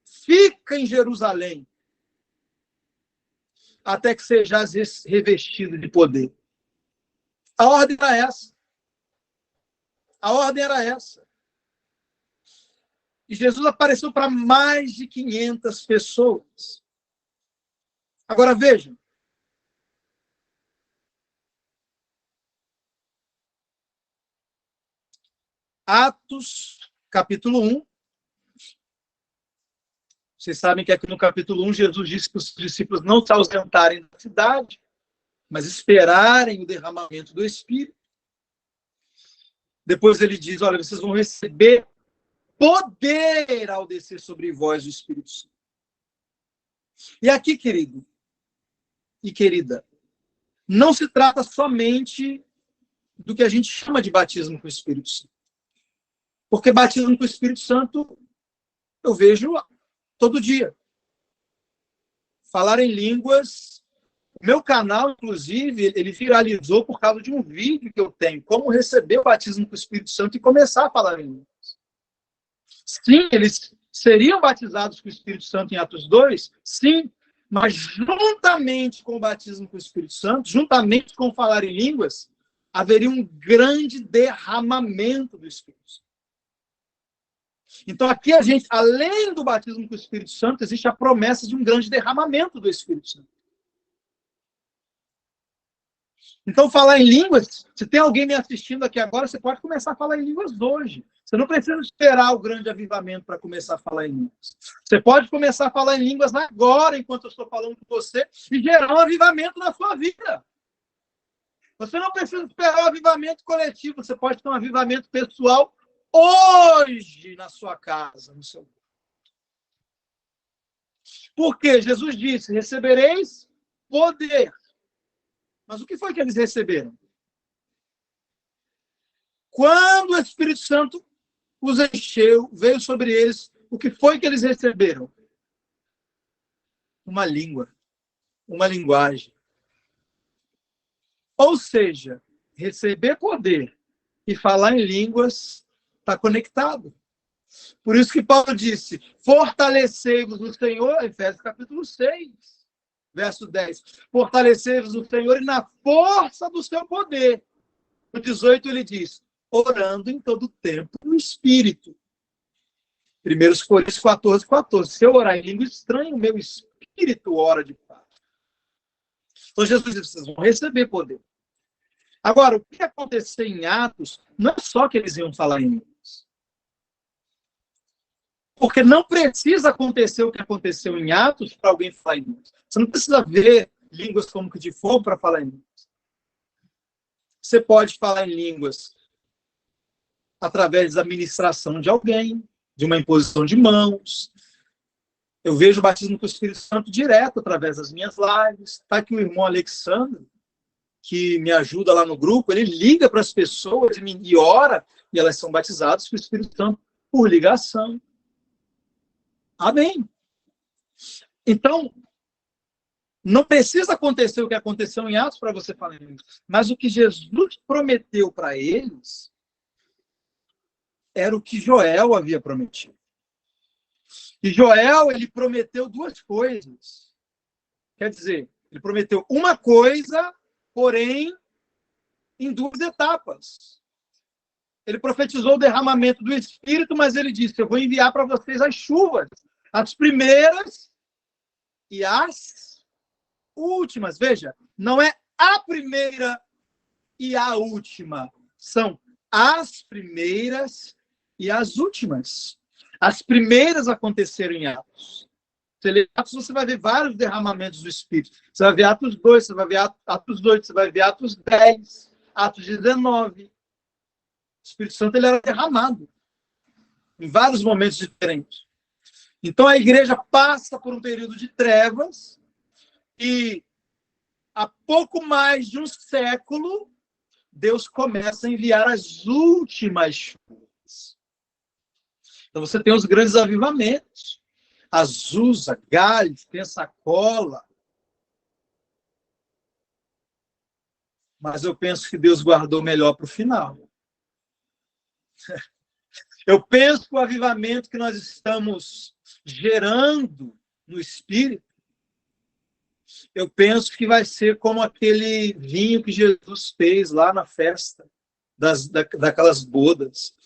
Fica em Jerusalém, até que sejais revestido de poder. A ordem era essa. A ordem era essa. E Jesus apareceu para mais de 500 pessoas. Agora vejam. Atos, capítulo 1. Vocês sabem que aqui no capítulo 1, Jesus disse que os discípulos não se ausentarem da cidade, mas esperarem o derramamento do Espírito. Depois ele diz, olha, vocês vão receber poder ao descer sobre vós o Espírito Santo. E aqui, querido e querida, não se trata somente do que a gente chama de batismo com o Espírito Santo. Porque batismo com o Espírito Santo eu vejo todo dia. Falar em línguas. O meu canal, inclusive, ele viralizou por causa de um vídeo que eu tenho. Como receber o batismo com o Espírito Santo e começar a falar em línguas. Sim, eles seriam batizados com o Espírito Santo em Atos 2? Sim. Mas juntamente com o batismo com o Espírito Santo, juntamente com falar em línguas, haveria um grande derramamento do Espírito Santo. Então aqui a gente, além do batismo com o Espírito Santo, existe a promessa de um grande derramamento do Espírito Santo. Então falar em línguas, se tem alguém me assistindo aqui agora, você pode começar a falar em línguas hoje. Você não precisa esperar o grande avivamento para começar a falar em línguas. Você pode começar a falar em línguas agora, enquanto eu estou falando com você, e gerar um avivamento na sua vida. Você não precisa esperar o avivamento coletivo, você pode ter um avivamento pessoal hoje na sua casa, no seu. Porque Jesus disse, recebereis poder. Mas o que foi que eles receberam? Quando o Espírito Santo os encheu, veio sobre eles, o que foi que eles receberam? Uma língua, uma linguagem. Ou seja, receber poder e falar em línguas está conectado. Por isso que Paulo disse, fortalecei-vos no Senhor, Efésios capítulo 6, verso 10. Fortalecei-vos no Senhor e na força do seu poder. No 18 ele diz, orando em todo tempo no Espírito. 1 Coríntios 14, 14. Se eu orar em língua estranha, o meu espírito ora de paz. Então Jesus disse, vocês vão receber poder. Agora, o que aconteceu em Atos, não é só que eles iam falar em línguas. Porque não precisa acontecer o que aconteceu em Atos para alguém falar em línguas. Você não precisa ver línguas como que de fogo para falar em línguas. Você pode falar em línguas através da ministração de alguém, de uma imposição de mãos. Eu vejo o batismo com o Espírito Santo direto através das minhas lives. Está aqui o irmão Alexandre, que me ajuda lá no grupo, ele liga para as pessoas e ora, e elas são batizadas com o Espírito Santo por ligação. Amém. Então, não precisa acontecer o que aconteceu em Atos para você falar em línguas, mas o que Jesus prometeu para eles era o que Joel havia prometido. E Joel, ele prometeu duas coisas. Quer dizer, ele prometeu uma coisa, porém, em duas etapas. Ele profetizou o derramamento do Espírito, mas ele disse, eu vou enviar para vocês as chuvas, as primeiras e as últimas. Veja, não é a primeira e a última, são as primeiras e as últimas. As primeiras aconteceram em Atos. Você lê Atos, você vai ver vários derramamentos do Espírito. Você vai ver Atos 2, você vai ver Atos 8, você vai ver Atos 10, Atos 19. O Espírito Santo ele era derramado em vários momentos diferentes. Então a igreja passa por um período de trevas e há pouco mais de um século Deus começa a enviar as últimas chuvas. Então você tem os grandes avivamentos. Azusa, Gales, Pensacola. Mas eu penso que Deus guardou melhor para o final. Eu penso que o avivamento que nós estamos gerando no Espírito, eu penso que vai ser como aquele vinho que Jesus fez lá na festa daquelas bodas.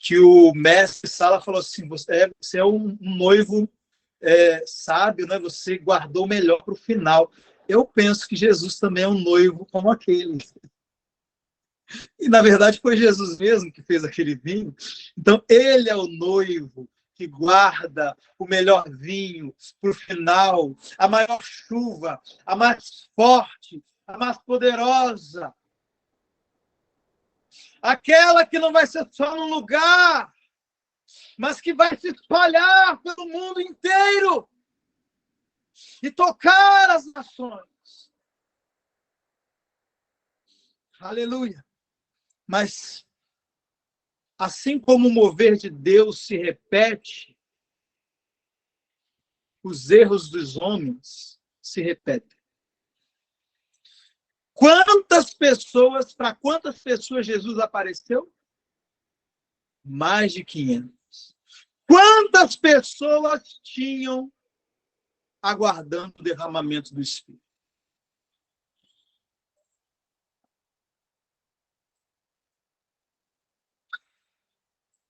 que o mestre Sala falou assim, você é um noivo sábio, né? Você guardou o melhor para o final. Eu penso que Jesus também é um noivo como aquele. E, na verdade, foi Jesus mesmo que fez aquele vinho. Então, ele é o noivo que guarda o melhor vinho para o final, a maior chuva, a mais forte, a mais poderosa. Aquela que não vai ser só num lugar, mas que vai se espalhar pelo mundo inteiro e tocar as nações. Aleluia. Mas, assim como o mover de Deus se repete, os erros dos homens se repetem. Para quantas pessoas Jesus apareceu? Mais de 500. Quantas pessoas tinham aguardando o derramamento do Espírito?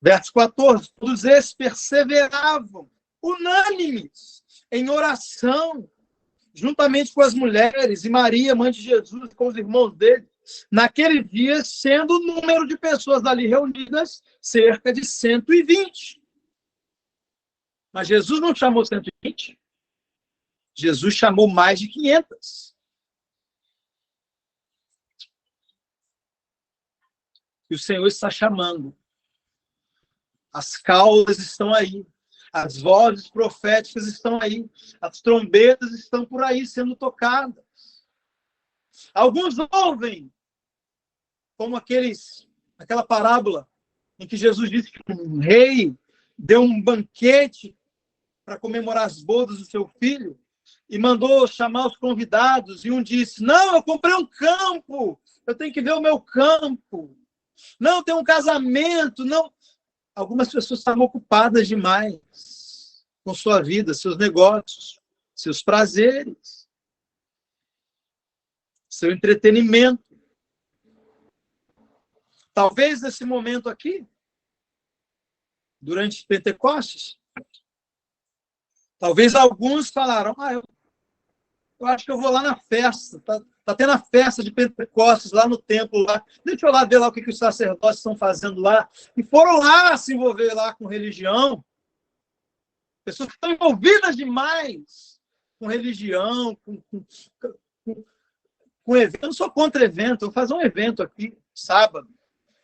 Verso 14. Todos esses perseveravam, unânimes, em oração, juntamente com as mulheres, e Maria, mãe de Jesus, com os irmãos dele, naquele dia, sendo o número de pessoas ali reunidas, cerca de 120. Mas Jesus não chamou 120. Jesus chamou mais de 500. E o Senhor está chamando. As caudas estão aí. As vozes proféticas estão aí. As trombetas estão por aí sendo tocadas. Alguns ouvem, como aquela parábola em que Jesus disse que um rei deu um banquete para comemorar as bodas do seu filho e mandou chamar os convidados, e um disse, não, eu comprei um campo, eu tenho que ver o meu campo. Não, tem um casamento, não. Algumas pessoas estavam ocupadas demais com sua vida, seus negócios, seus prazeres, seu entretenimento. Talvez nesse momento aqui, durante Pentecostes, talvez alguns falaram, eu acho que eu vou lá na festa, tá tendo a festa de Pentecostes lá no templo, lá. Deixa eu lá ver lá o que os sacerdotes estão fazendo lá. E foram lá se envolver lá com religião. Pessoas que estão envolvidas demais com religião, com evento. Eu não sou contra evento, eu vou fazer um evento aqui, sábado.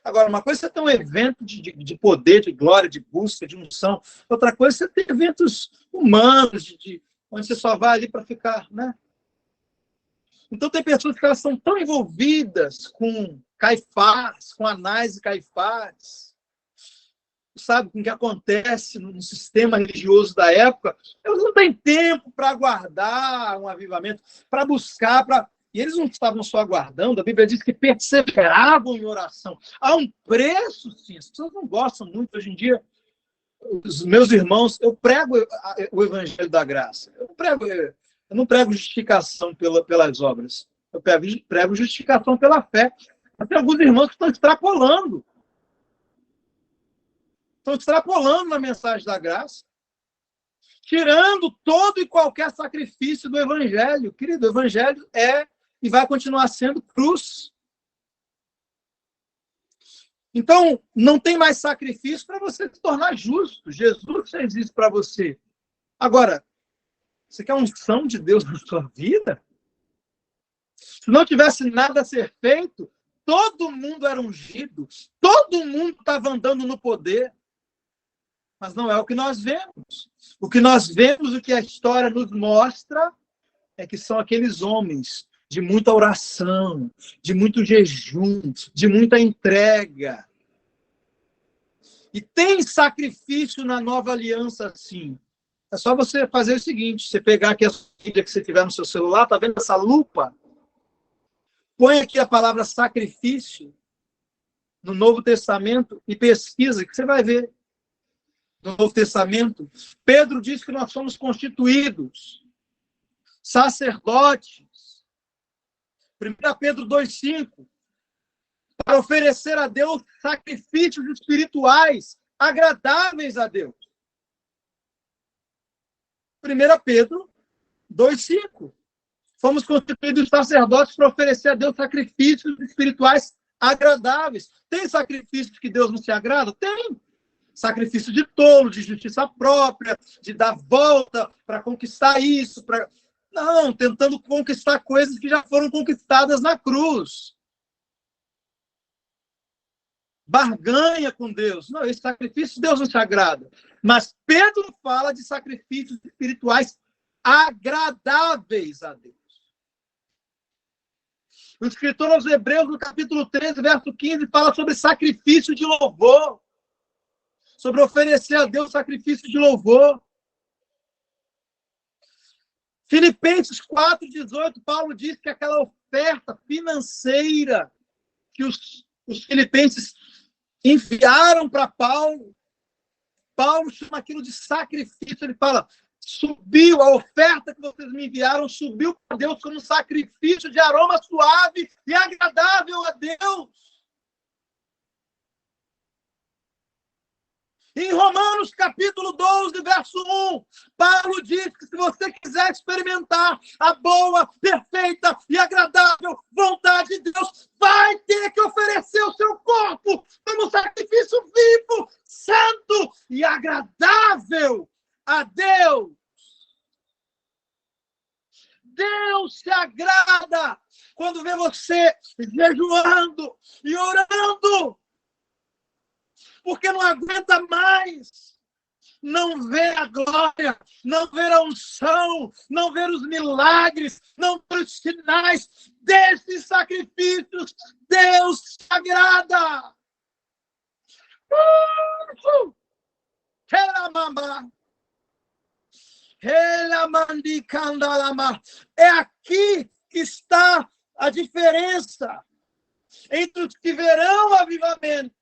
Agora, uma coisa é você ter um evento de poder, de glória, de busca, de unção. Outra coisa é você ter eventos humanos, onde você só vai ali para ficar, né? Então, tem pessoas que elas são tão envolvidas com Caifás, com Anás e Caifás, sabe, com o que acontece no sistema religioso da época, eles não têm tempo para aguardar um avivamento, para buscar, E eles não estavam só aguardando, a Bíblia diz que perseveravam em oração. Há um preço, sim. As pessoas não gostam muito hoje em dia. Os meus irmãos, eu prego o Evangelho da Graça. Eu não prego justificação pelas obras. Eu prego justificação pela fé. Mas tem alguns irmãos que estão extrapolando. Estão extrapolando na mensagem da graça. Tirando todo e qualquer sacrifício do Evangelho. Querido, o Evangelho é e vai continuar sendo cruz. Então, não tem mais sacrifício para você se tornar justo. Jesus fez isso para você. Agora, você quer unção de Deus na sua vida? Se não tivesse nada a ser feito, todo mundo era ungido, todo mundo estava andando no poder. Mas não é o que nós vemos. O que nós vemos, o que a história nos mostra, é que são aqueles homens de muita oração, de muito jejum, de muita entrega. E tem sacrifício na nova aliança, sim. É só você fazer o seguinte, você pegar aqui a Bíblia que você tiver no seu celular, tá vendo essa lupa? Põe aqui a palavra sacrifício no Novo Testamento e pesquisa, que você vai ver. No Novo Testamento, Pedro diz que nós somos constituídos sacerdotes. 1 Pedro 2,5. para oferecer a Deus sacrifícios espirituais agradáveis a Deus. 1 Pedro 2,5. Fomos constituídos sacerdotes para oferecer a Deus sacrifícios espirituais agradáveis. Tem sacrifícios que Deus não se agrada? Tem. Sacrifício de tolo, de justiça própria, de dar volta para conquistar isso. Não, tentando conquistar coisas que já foram conquistadas na cruz. Barganha com Deus. Não, esse sacrifício Deus não se agrada. Mas Pedro fala de sacrifícios espirituais agradáveis a Deus. O escritor aos Hebreus, no capítulo 13, verso 15, fala sobre sacrifício de louvor. Sobre oferecer a Deus sacrifício de louvor. Filipenses 4,18, Paulo diz que aquela oferta financeira que os filipenses enviaram para Paulo, Paulo chama aquilo de sacrifício. Ele fala, subiu, a oferta que vocês me enviaram subiu para Deus como sacrifício de aroma suave e agradável a Deus. Em Romanos, capítulo 12, verso 1, Paulo diz que se você quiser experimentar a boa, perfeita e agradável vontade de Deus, vai ter que oferecer o seu corpo como sacrifício vivo, santo e agradável a Deus. Deus se agrada quando vê você jejuando e orando, porque não aguenta mais não ver a glória, não ver a unção, não ver os milagres, não ver os sinais desses sacrifícios. Deus se agrada. É aqui que está a diferença entre os que verão o avivamento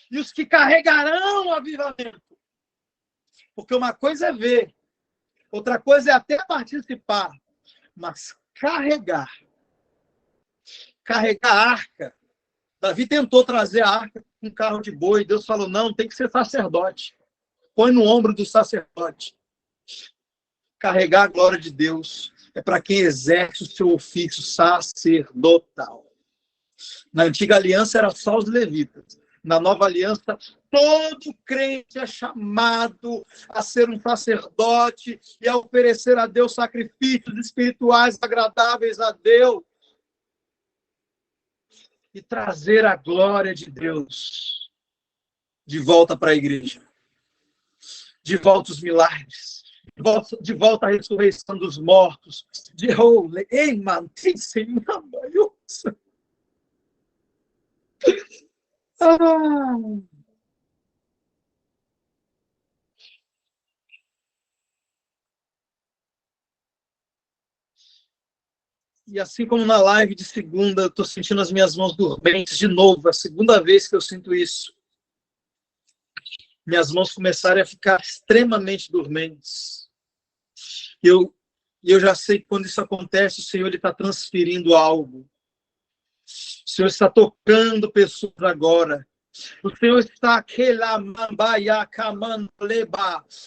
e os que carregarão o avivamento. Porque uma coisa é ver, outra coisa é até participar, mas carregar a arca. Davi tentou trazer a arca com um carro de boi, Deus falou, não, tem que ser sacerdote. Põe no ombro do sacerdote. Carregar a glória de Deus é para quem exerce o seu ofício sacerdotal. Na antiga aliança era só os levitas. Na nova aliança, todo crente é chamado a ser um sacerdote e a oferecer a Deus sacrifícios espirituais agradáveis a Deus e trazer a glória de Deus de volta para a igreja, de volta os milagres, de volta a ressurreição dos mortos, de E assim como na live de segunda, eu estou sentindo as minhas mãos dormentes de novo, a segunda vez que eu sinto isso. Minhas mãos começaram a ficar extremamente dormentes. E eu já sei que quando isso acontece, o Senhor está transferindo algo. O Senhor está tocando pessoas agora. O Senhor está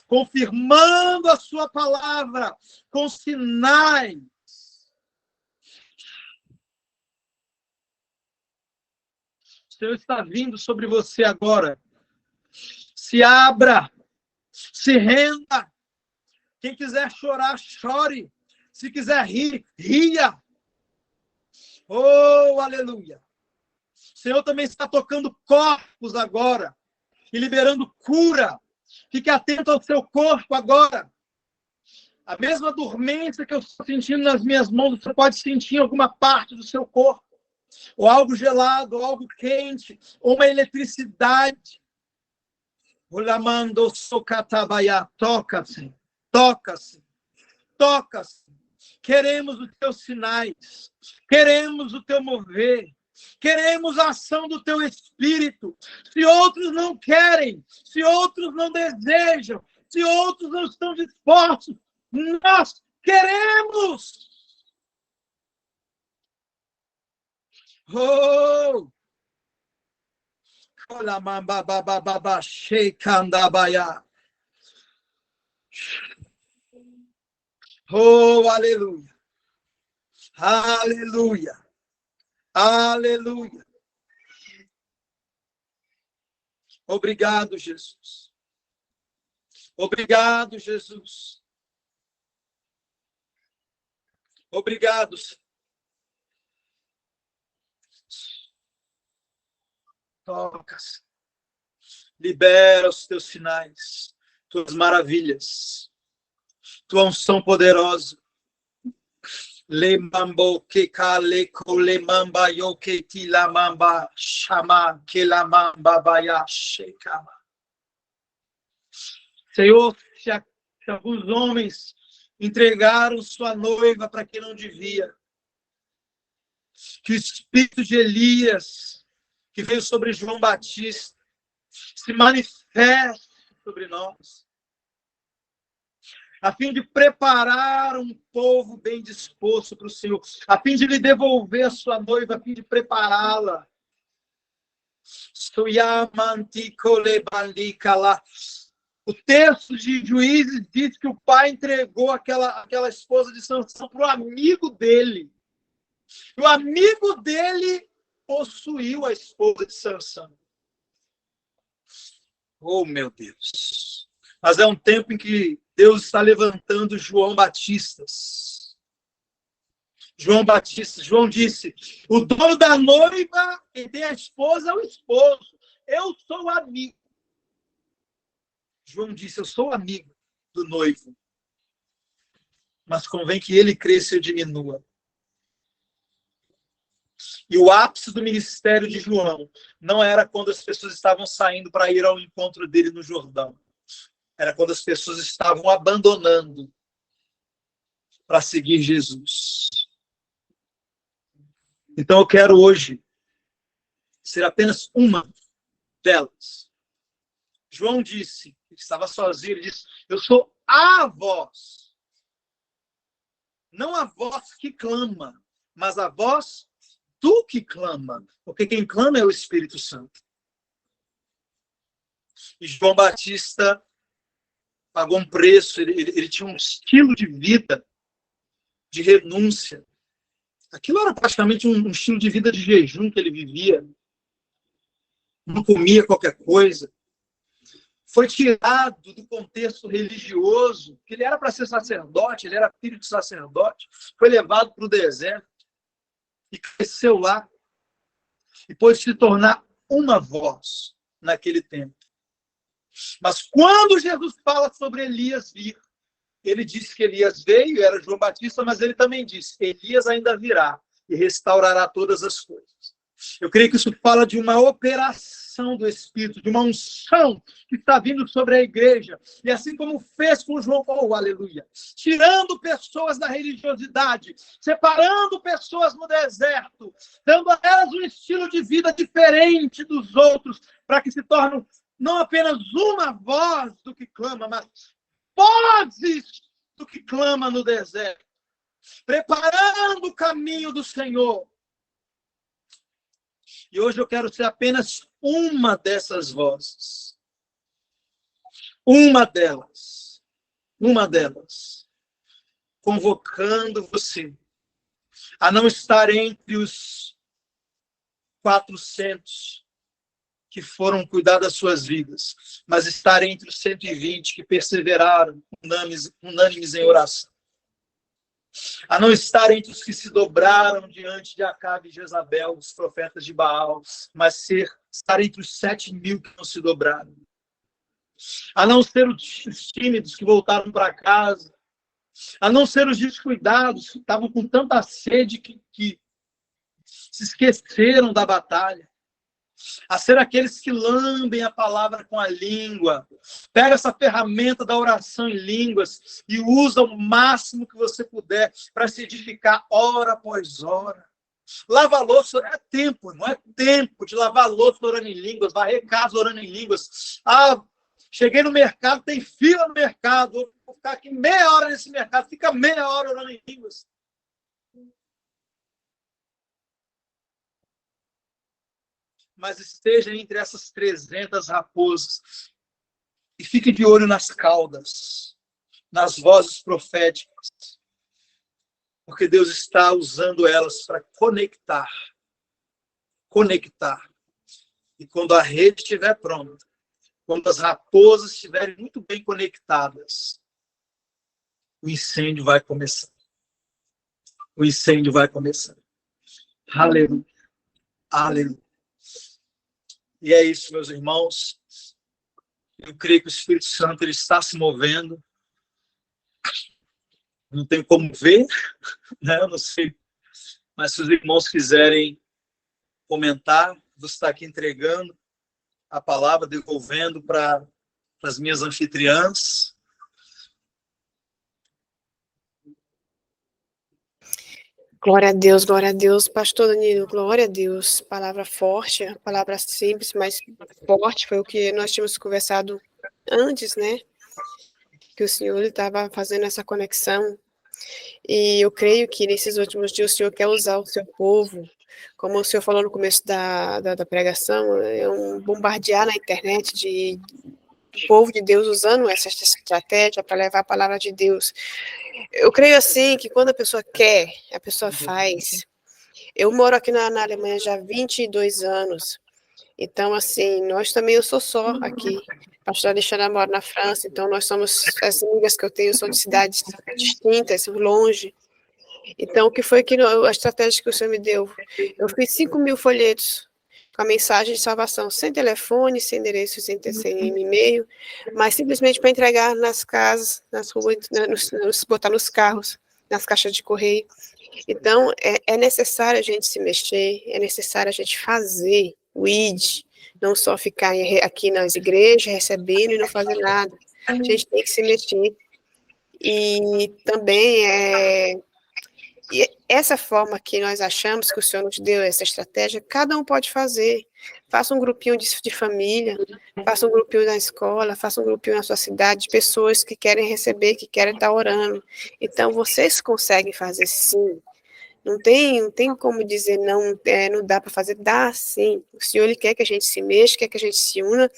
confirmando a sua palavra com sinais. O Senhor está vindo sobre você agora. Se abra, se renda. Quem quiser chorar, chore. Se quiser rir, ria. Oh, aleluia. O Senhor também está tocando corpos agora e liberando cura. Fique atento ao seu corpo agora. A mesma dormência que eu estou sentindo nas minhas mãos, você pode sentir em alguma parte do seu corpo. Ou algo gelado, ou algo quente, ou uma eletricidade. Toca-se, toca-se, toca-se. Queremos os teus sinais, queremos o teu mover, queremos a ação do teu Espírito. Se outros não querem, se outros não desejam, se outros não estão dispostos, nós queremos. Oh! Kolamambabababa, shekandabaya. Oh, aleluia. Aleluia. Aleluia. Obrigado, Jesus. Obrigado, Jesus. Obrigado, Senhor. Toca, libera os teus sinais, tuas maravilhas, tua unção poderosa. Lemambo que kale kole mamba yo que ti la mamba chama que la mamba baya shekama. Senhor, se alguns homens entregaram sua noiva para quem não devia, que o espírito de Elias, que veio sobre João Batista, se manifeste sobre nós, a fim de preparar um povo bem disposto para o Senhor, a fim de lhe devolver a sua noiva, a fim de prepará-la. O texto de Juízes diz que o pai entregou aquela esposa de Sansão para o amigo dele. O amigo dele possuiu a esposa de Sansão. Oh, meu Deus! Mas é um tempo em que Deus está levantando João Batistas. João Batista, João disse, o dono da noiva, quem tem a esposa é o esposo. Eu sou amigo. João disse, eu sou amigo do noivo. Mas convém que ele cresça e eu diminua. E o ápice do ministério de João não era quando as pessoas estavam saindo para ir ao encontro dele no Jordão. Era quando as pessoas estavam abandonando para seguir Jesus. Então eu quero hoje ser apenas uma delas. João disse, ele estava sozinho, ele disse, eu sou a voz. Não a voz que clama, mas a voz do que clama. Porque quem clama é o Espírito Santo. E João Batista pagou um preço, ele tinha um estilo de vida, de renúncia. Aquilo era praticamente um estilo de vida de jejum que ele vivia. Não comia qualquer coisa. Foi tirado do contexto religioso, que ele era para ser sacerdote, ele era filho de sacerdote, foi levado para o deserto e cresceu lá. E pôde se tornar uma voz naquele tempo. Mas quando Jesus fala sobre Elias vir, ele disse que Elias veio, era João Batista, mas ele também disse, Elias ainda virá e restaurará todas as coisas. Eu creio que isso fala de uma operação do Espírito, de uma unção que está vindo sobre a igreja. E assim como fez com João, oh, aleluia, tirando pessoas da religiosidade, separando pessoas no deserto, dando a elas um estilo de vida diferente dos outros, para que se tornem não apenas uma voz do que clama, mas vozes do que clama no deserto, preparando o caminho do Senhor. E hoje eu quero ser apenas uma dessas vozes. Uma delas, convocando você a não estar entre os 400 que foram cuidar das suas vidas, mas estar entre os 120 que perseveraram, unânimes em oração. A não estar entre os que se dobraram diante de Acabe e Jezabel, os profetas de Baal, mas estar entre os 7.000 que não se dobraram. A não ser os tímidos que voltaram para casa, a não ser os descuidados que estavam com tanta sede que se esqueceram da batalha, a ser aqueles que lambem a palavra com a língua. Pega essa ferramenta da oração em línguas e usa o máximo que você puder para se edificar hora após hora. Lavar louça é tempo, não é tempo de lavar louça orando em línguas, varrer casa orando em línguas. Ah, cheguei no mercado, tem fila no mercado, vou ficar aqui meia hora nesse mercado, fica meia hora orando em línguas. mas esteja entre essas 300 raposas. E fique de olho nas caudas, nas vozes proféticas, porque Deus está usando elas para conectar. E quando a rede estiver pronta, quando as raposas estiverem muito bem conectadas, o incêndio vai começar. O incêndio vai começar. Aleluia. Aleluia. E é isso, meus irmãos. Eu creio que o Espírito Santo ele está se movendo. Não tem como ver, né? Eu não sei. Mas se os irmãos quiserem comentar, vou estar aqui entregando a palavra, devolvendo para as minhas anfitriãs. Glória a Deus, pastor Danilo, glória a Deus, palavra forte, palavra simples, mas forte, foi o que nós tínhamos conversado antes, né, que o Senhor estava fazendo essa conexão, e eu creio que nesses últimos dias o Senhor quer usar o seu povo, como o Senhor falou no começo da pregação, é um bombardear na internet de povo de Deus usando essa estratégia para levar a palavra de Deus. Eu creio assim que quando a pessoa quer, a pessoa faz. Eu moro aqui na Alemanha já há 22 anos. Então, assim, nós também, eu sou só aqui. A pastora Alexandra mora na França, então nós somos, as amigas que eu tenho são de cidades distintas, longe. Então, o que foi que a estratégia que o Senhor me deu? Eu fiz 5.000 folhetos com a mensagem de salvação, sem telefone, sem endereço, sem e-mail, mas simplesmente para entregar nas casas, nas ruas, botar nos carros, nas caixas de correio. Então, é necessário a gente se mexer, é necessário a gente fazer o ID, não só ficar aqui nas igrejas recebendo e não fazer nada. A gente tem que se mexer. E também e essa forma que nós achamos que o Senhor nos deu, essa estratégia, cada um pode fazer. Faça um grupinho de família, faça um grupinho na escola, faça um grupinho na sua cidade, de pessoas que querem receber, que querem estar orando. Então, vocês conseguem fazer sim. Não tem como dizer não, não dá para fazer, dá sim. O Senhor ele quer que a gente se mexa, quer que a gente se una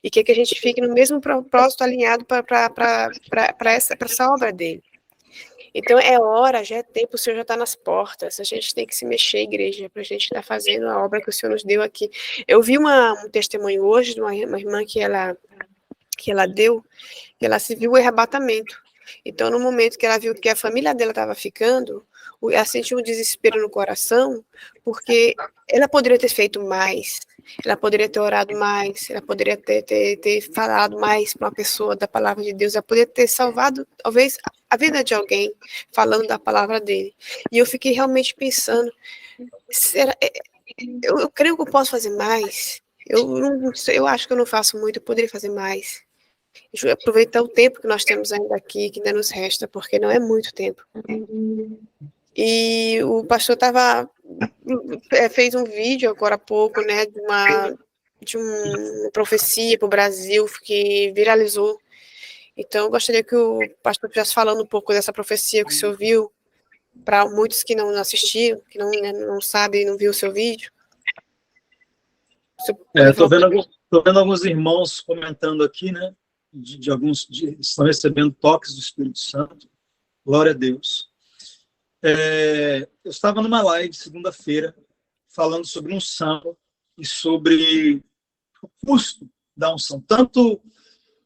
e quer que a gente fique no mesmo propósito alinhado para essa obra dele. Então, é hora, já é tempo, o Senhor já está nas portas, a gente tem que se mexer, igreja, para a gente estar fazendo a obra que o Senhor nos deu aqui. Eu vi um testemunho hoje de uma irmã que ela deu, que ela se viu o arrebatamento. Então, no momento que ela viu que a família dela estava ficando, ela sentiu um desespero no coração, porque ela poderia ter feito mais, ela poderia ter orado mais, ela poderia ter falado mais para uma pessoa da palavra de Deus, ela poderia ter salvado, talvez, a vida de alguém, falando da palavra dele. E eu fiquei realmente pensando, eu creio que eu posso fazer mais, eu acho que eu não faço muito, eu poderia fazer mais. Aproveitar o tempo que nós temos ainda aqui, que ainda nos resta, porque não é muito tempo. E o pastor fez um vídeo agora há pouco, né, de uma profecia para o Brasil que viralizou. Então, eu gostaria que o pastor estivesse falando um pouco dessa profecia que o senhor viu, para muitos que não assistiram, que não sabem, não viu o seu vídeo. Estou vendo alguns irmãos comentando aqui, né, de alguns estão recebendo toques do Espírito Santo. Glória a Deus. Eu estava numa live segunda-feira falando sobre unção e sobre o custo da unção, tanto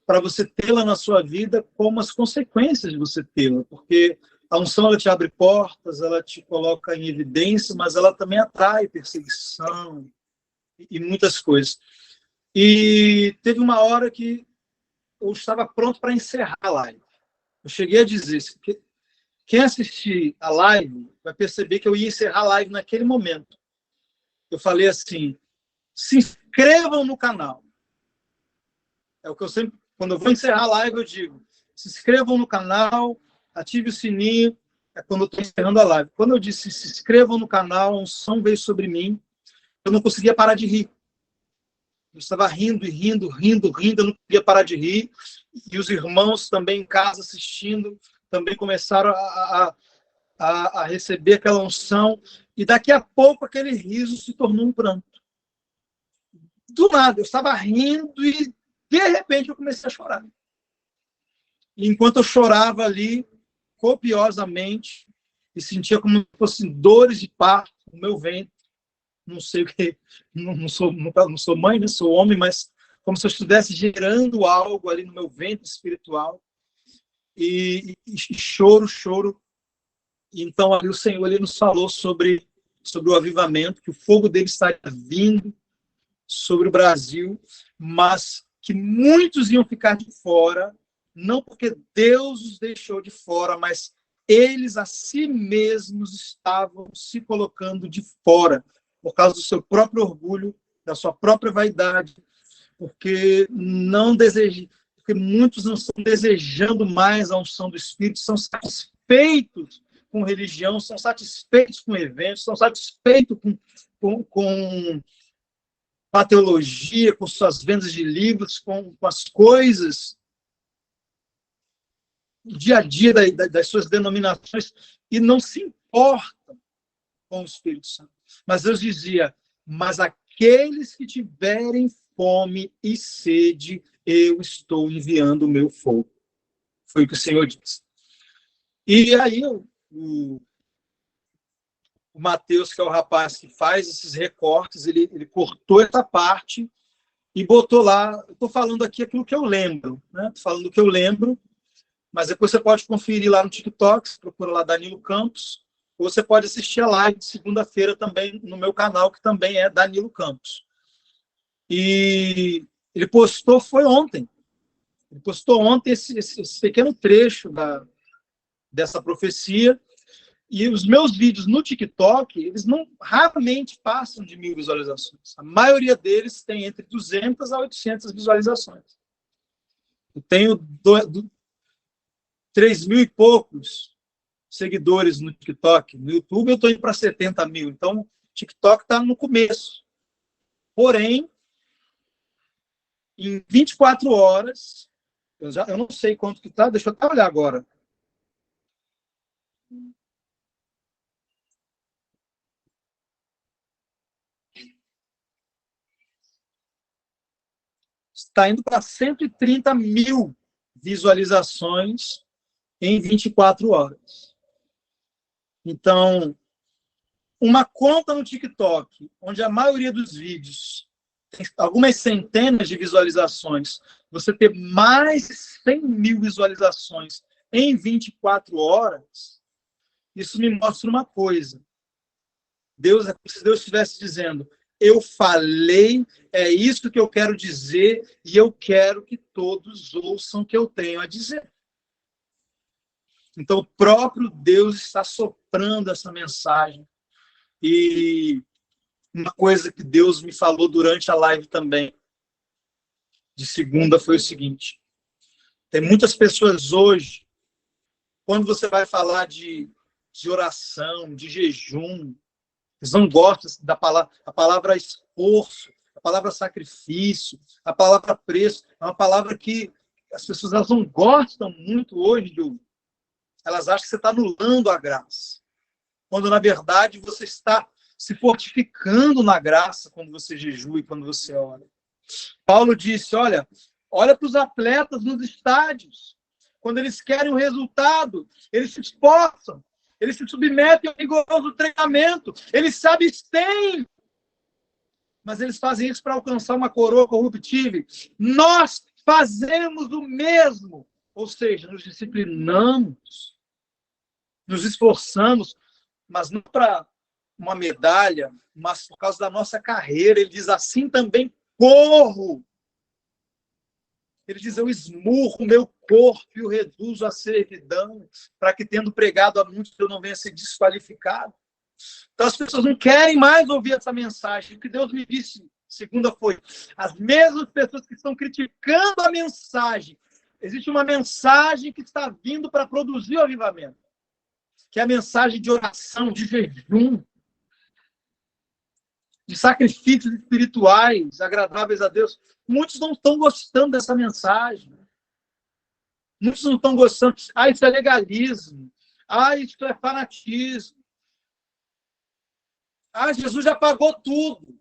para você tê-la na sua vida, como as consequências de você tê-la, porque a unção ela te abre portas, ela te coloca em evidência, mas ela também atrai perseguição e muitas coisas. E teve uma hora que eu estava pronto para encerrar a live. Eu cheguei a dizer que quem assistir a live vai perceber que eu ia encerrar a live naquele momento. Eu falei assim, se inscrevam no canal. É o que eu sempre, quando eu vou encerrar a live, eu digo, se inscrevam no canal, ative o sininho, é quando eu estou encerrando a live. Quando eu disse, se inscrevam no canal, a unção veio sobre mim, eu não conseguia parar de rir. Eu estava rindo, eu não conseguia parar de rir, e os irmãos também em casa assistindo, também começaram a receber aquela unção, e daqui a pouco aquele riso se tornou um pranto. do nada, eu estava rindo e, de repente, eu comecei a chorar. E enquanto eu chorava ali, copiosamente, e sentia como se fossem dores de parto no meu ventre, não sei o que, não sou mãe, né? Sou homem, mas como se eu estivesse gerando algo ali no meu ventre espiritual, e choro. E então ali o Senhor ele nos falou sobre o avivamento, que o fogo dele está vindo sobre o Brasil, mas que muitos iam ficar de fora, não porque Deus os deixou de fora, mas eles a si mesmos estavam se colocando de fora, por causa do seu próprio orgulho, da sua própria vaidade, porque muitos não estão desejando mais a unção do Espírito, são satisfeitos com religião, são satisfeitos com eventos, são satisfeitos com a teologia, com suas vendas de livros, com as coisas do dia a dia das suas denominações, e não se importam com o Espírito Santo. Mas Deus dizia, mas aqueles que tiverem fome e sede, eu estou enviando o meu fogo. Foi o que o Senhor disse. E aí o Mateus, que é o rapaz que faz esses recortes, ele cortou essa parte e botou lá. Eu estou falando aqui aquilo que eu lembro, né? Estou falando o que eu lembro, mas depois você pode conferir lá no TikTok, você procura lá Danilo Campos, ou você pode assistir a live de segunda-feira também no meu canal, que também é Danilo Campos. E ele postou, foi ontem. Ele postou ontem esse pequeno trecho dessa profecia. E os meus vídeos no TikTok, eles raramente passam de 1.000 visualizações. A maioria deles tem entre 200 a 800 visualizações. Eu tenho 3.000 e poucos seguidores no TikTok. No YouTube eu estou indo para 70 mil. Então, o TikTok está no começo. Porém, em 24 horas, eu não sei quanto que está, deixa eu até olhar agora. Está indo para 130 mil visualizações em 24 horas. Então, uma conta no TikTok, onde a maioria dos vídeos tem algumas centenas de visualizações, você ter mais de 100 mil visualizações em 24 horas, isso me mostra uma coisa. Se Deus estivesse dizendo, eu falei, é isso que eu quero dizer, e eu quero que todos ouçam o que eu tenho a dizer. Então, o próprio Deus está soprando essa mensagem. E uma coisa que Deus me falou durante a live também, de segunda, foi o seguinte. Tem muitas pessoas hoje, quando você vai falar de oração, de jejum, eles não gostam da palavra esforço, a palavra sacrifício, a palavra preço. É uma palavra que as pessoas elas não gostam muito hoje de ouvir. Elas acham que você está anulando a graça. Quando, na verdade, você está se fortificando na graça quando você jejua e quando você ora. Paulo disse, olha para os atletas nos estádios. Quando eles querem um resultado, eles se esforçam. Eles se submetem ao rigoroso treinamento. Eles se abstêm. Mas eles fazem isso para alcançar uma coroa corruptível. Nós fazemos o mesmo. Ou seja, nos disciplinamos, nos esforçamos, mas não para uma medalha, mas por causa da nossa carreira. Ele diz, assim também corro. Ele diz, eu esmurro o meu corpo e o reduzo à servidão, para que, tendo pregado a muitos, eu não venha a ser desqualificado. Então, as pessoas não querem mais ouvir essa mensagem. O que Deus me disse, segunda, foi, as mesmas pessoas que estão criticando a mensagem, existe uma mensagem que está vindo para produzir o avivamento, que é a mensagem de oração, de jejum, de sacrifícios espirituais agradáveis a Deus. Muitos não estão gostando dessa mensagem. Muitos não estão gostando. Isso é legalismo. Isso é fanatismo. Jesus já pagou tudo.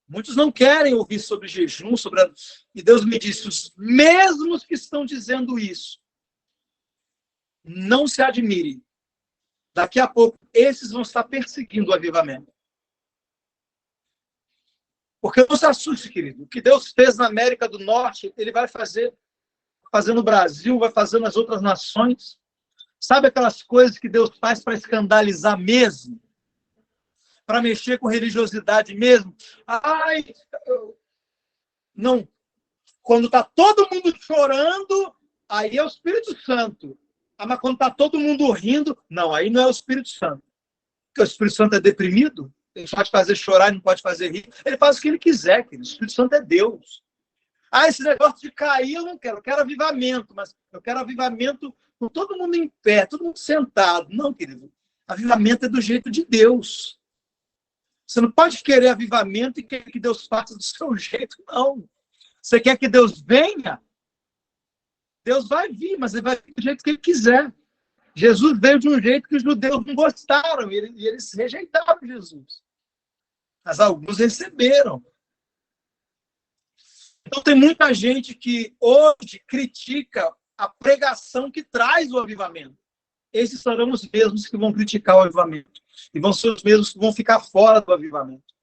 Muitos não querem ouvir sobre jejum, e Deus me disse, os mesmos que estão dizendo isso, não se admirem. Daqui a pouco, esses vão estar perseguindo o avivamento. Porque não se assuste, querido. O que Deus fez na América do Norte, ele vai fazer no Brasil, vai fazer nas outras nações. Sabe aquelas coisas que Deus faz para escandalizar mesmo? Para mexer com religiosidade mesmo? Ai, não. Quando está todo mundo chorando, aí é o Espírito Santo. Mas quando está todo mundo rindo, não, aí não é o Espírito Santo. Porque o Espírito Santo é deprimido, ele pode fazer chorar, não pode fazer rir. Ele faz o que ele quiser, querido. O Espírito Santo é Deus. Esse negócio de cair eu não quero. Eu quero avivamento, mas eu quero avivamento com todo mundo em pé, todo mundo sentado. Não, querido. Avivamento é do jeito de Deus. Você não pode querer avivamento e querer que Deus faça do seu jeito, não. Você quer que Deus venha? Deus vai vir, mas ele vai vir do jeito que ele quiser. Jesus veio de um jeito que os judeus não gostaram, e eles rejeitaram Jesus. Mas alguns receberam. Então tem muita gente que hoje critica a pregação que traz o avivamento. Esses serão os mesmos que vão criticar o avivamento. E vão ser os mesmos que vão ficar fora do avivamento.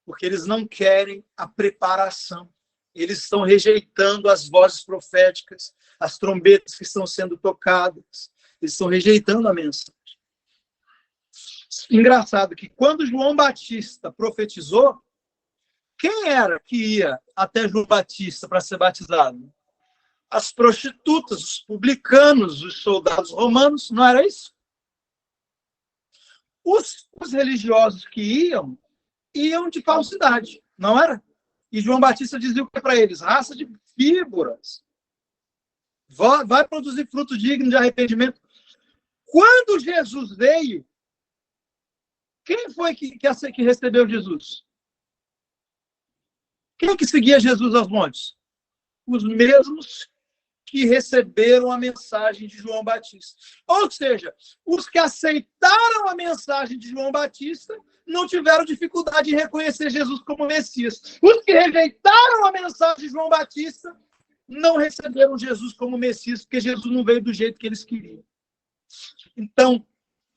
Porque eles não querem a preparação. Eles estão rejeitando as vozes proféticas, as trombetas que estão sendo tocadas. Eles estão rejeitando a mensagem. Engraçado que quando João Batista profetizou, quem era que ia até João Batista para ser batizado? As prostitutas, os publicanos, os soldados romanos, não era isso? Os religiosos que iam de falsidade, não era? E João Batista dizia o que para eles? Raça de víboras. Vai produzir fruto digno de arrependimento. Quando Jesus veio, quem foi que recebeu Jesus? Quem que seguia Jesus aos montes? Os mesmos que receberam a mensagem de João Batista. Ou seja, os que aceitaram a mensagem de João Batista não tiveram dificuldade em reconhecer Jesus como Messias. Os que rejeitaram a mensagem de João Batista não receberam Jesus como Messias, porque Jesus não veio do jeito que eles queriam. Então,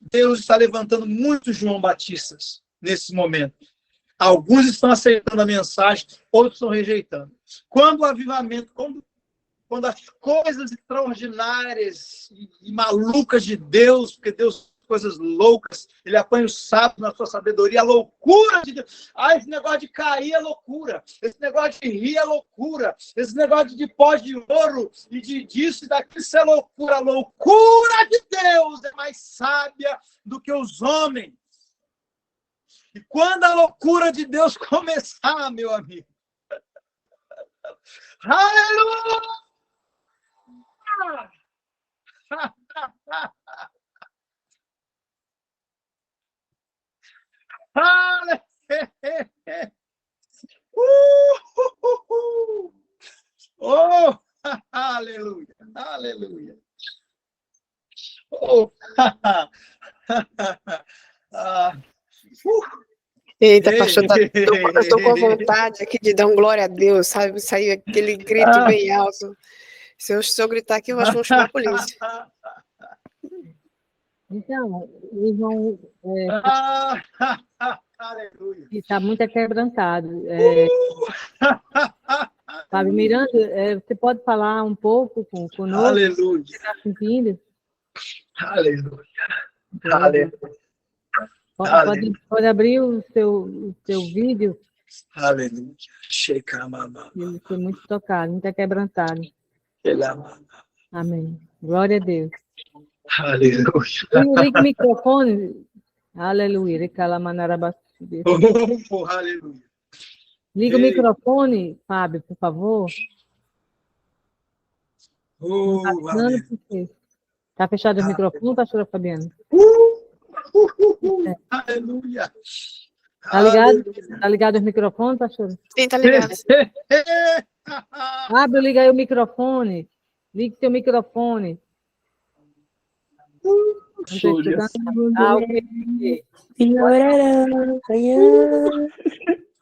Deus está levantando muitos João Batistas nesse momento. Alguns estão aceitando a mensagem, outros estão rejeitando. Quando o avivamento, quando as coisas extraordinárias e malucas de Deus, porque Deus coisas loucas, ele apanha o sábio na sua sabedoria, a loucura de Deus. Esse negócio de cair é loucura, esse negócio de rir é loucura, esse negócio de pó de ouro e disso e daquilo, isso é loucura. A loucura de Deus é mais sábia do que os homens. E quando a loucura de Deus começar, meu amigo, aleluia! Oh, aleluia, aleluia. Oh, Eita, pastor, eu estou com vontade aqui de dar um glória a Deus, sabe? Sair aquele grito bem alto. Se eu gritar aqui, eu acho que vou chamar a polícia. Então, eles vão... aleluia. Está muito quebrantado. Fábio Miranda, você pode falar um pouco conosco? Aleluia. Você está sentindo? Aleluia. Aleluia. Pode abrir o seu vídeo. Aleluia. Shekamama. Ele foi muito tocado, muito quebrantado. Amém. Glória a Deus. Aleluia. Liga o microfone. Aleluia. Oh, aleluia. Liga o microfone, Fábio, por favor. Está fechado o microfone, pastora Fabiana? Aleluia. Tá ligado o microfone, pastor? Sim, tá ligado. Fábio, liga aí o microfone. Ligue seu microfone.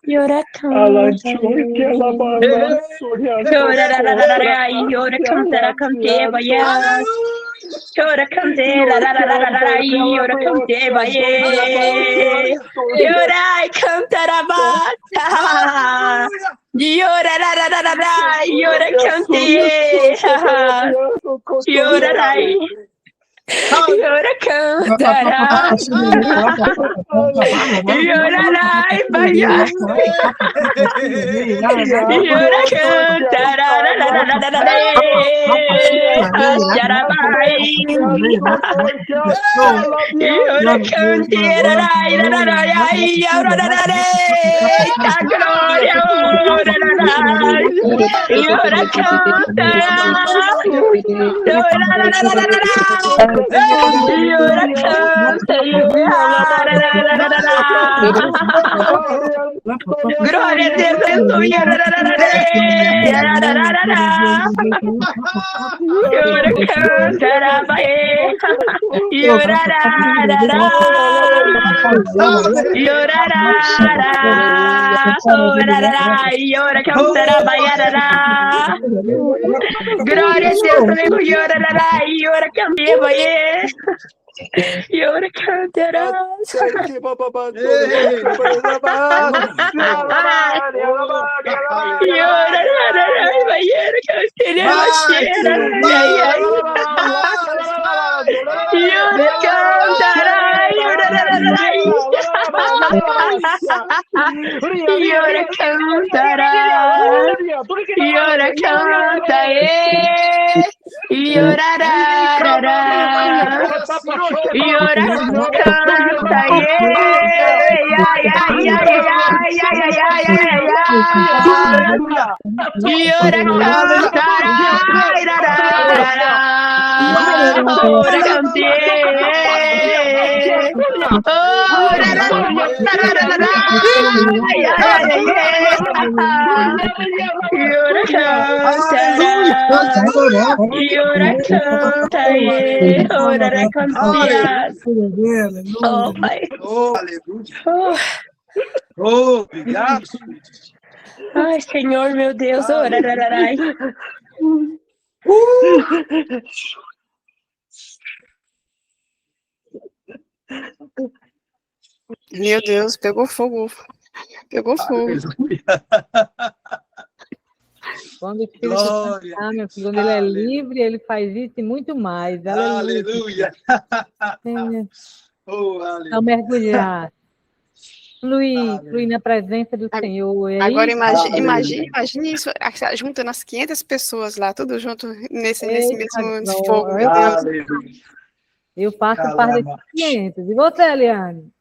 Yora cantera canteva ya. Chora cantera yora canteva ye. Yora cantera bata. Yora yora cantera. Yora Yora cantera. Yora baya. Yora cantera. Yora baya. Yora cantera. Yora Glória a Deus, aleluia. Yora cantara bae. Yora Yora cantara bae. Glória a Deus, aleluia. Yora cantara bae. Yora cantara. Oh, Pai. Oh, obrigado. Ai, Senhor, meu Deus. Meu Deus, pegou fogo. Pegou fogo. Quando o Espírito Santo está, meu filho, quando ele é livre, ele faz isso e muito mais. Aleluia. Oh, aleluia. Mergulhar. Fluir na presença do Senhor. Agora imagine isso, juntando as 500 pessoas lá, tudo junto nesse mesmo fogo. Meu Deus. Eu faço parte desses 500. E você, Eliane?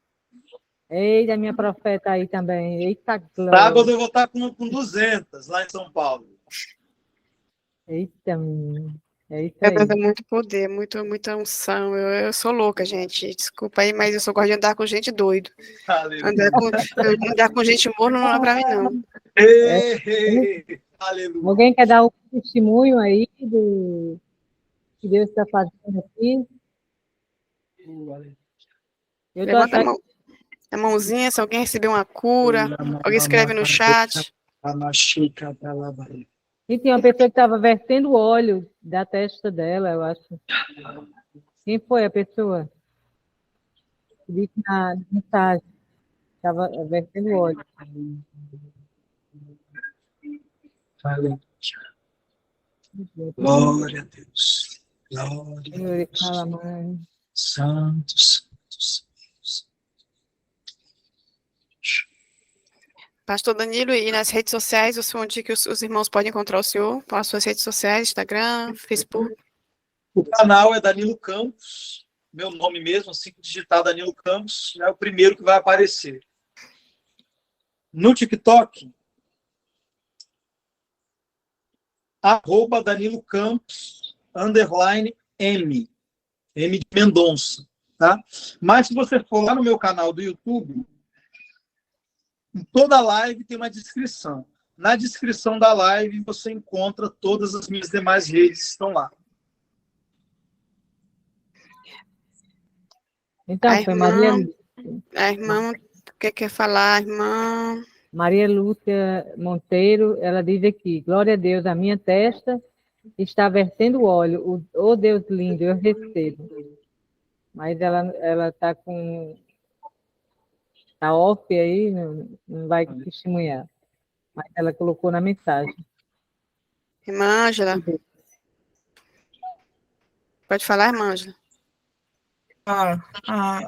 Eita, a minha profeta aí também. Eita, glória. Sábado eu vou estar com 200 lá em São Paulo. Eita, menina. É isso aí. É muito poder, muita unção. Eu sou louca, gente. Desculpa aí, mas eu só gosto de andar com gente doido. Andar com gente morna não é pra mim, não. Aleluia. Alguém quer dar um testemunho aí do que Deus está fazendo aqui? Levanta a mãozinha, se alguém recebeu uma cura. Alguém escreve no chat. E tinha uma pessoa que estava vertendo óleo da testa dela, eu acho. Quem foi a pessoa? Disse na mensagem. Estava vertendo óleo. Glória a Deus. Glória a Deus. Santo. Pastor Danilo, e nas redes sociais, onde que os irmãos podem encontrar o senhor? As suas redes sociais, Instagram, Facebook? O canal é Danilo Campos, meu nome mesmo, assim que digitar Danilo Campos, é o primeiro que vai aparecer. No TikTok, @Danilo Campos, _M de Mendonça, tá? Mas se você for lá no meu canal do YouTube, em toda live tem uma descrição. Na descrição da live você encontra todas as minhas demais redes que estão lá. Então, A foi irmã, a irmã, o que quer falar, irmã? Maria Lúcia Monteiro, ela diz aqui, glória a Deus, a minha testa está vertendo óleo, oh Deus lindo, eu recebo. Mas ela está com a off aí, não vai testemunhar. Mas ela colocou na mensagem. Irmã Ângela, pode falar, irmã Ângela?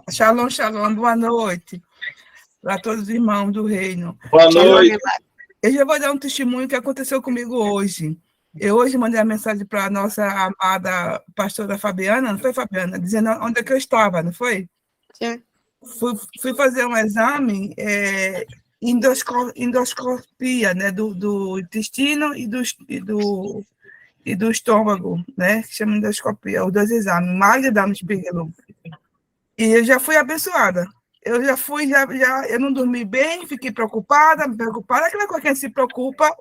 Shalom, shalom, boa noite para todos os irmãos do reino. Boa Shalom, noite. minha amada. Eu já vou dar um testemunho que aconteceu comigo hoje. Eu hoje mandei a mensagem para a nossa amada pastora Fabiana, não foi, Fabiana? Dizendo onde é que eu estava, não foi? Sim. Fui fazer um exame, endoscopia, né, do intestino e do estômago, né, que chama endoscopia, os dois exames, Magda Darmstadt-Spiegelung. E eu já fui abençoada. Eu já fui, eu não dormi bem, fiquei preocupada, aquela coisa que a gente se preocupa,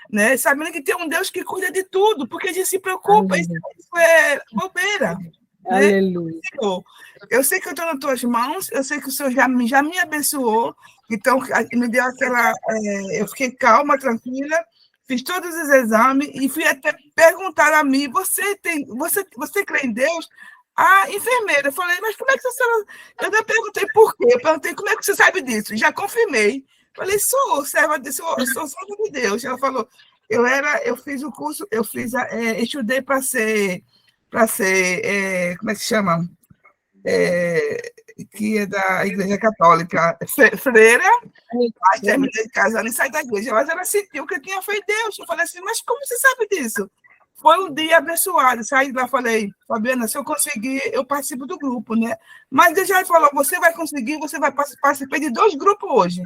né, sabendo que tem um Deus que cuida de tudo, porque a gente se preocupa, isso é bobeira. Né? Aleluia. Eu sei que eu estou nas tuas mãos, eu sei que o Senhor já me abençoou, então me deu aquela. Eu fiquei calma, tranquila, fiz todos os exames e fui até perguntar a mim: você crê em Deus? A enfermeira, eu falei, mas como é que você. Eu não perguntei por quê, eu perguntei como é que você sabe disso, já confirmei. Falei, sou serva de Deus. Ela falou, eu fiz o curso, estudei para ser, como é que chama? Que é da Igreja Católica, freira, mas terminei casando e saí da igreja. Mas ela sentiu que eu tinha fé em Deus. Eu falei assim, mas como você sabe disso? Foi um dia abençoado. Saí lá, falei, Fabiana, se eu conseguir, eu participo do grupo, né? Mas Deus já falou, você vai conseguir, você vai participar de 2 grupos hoje.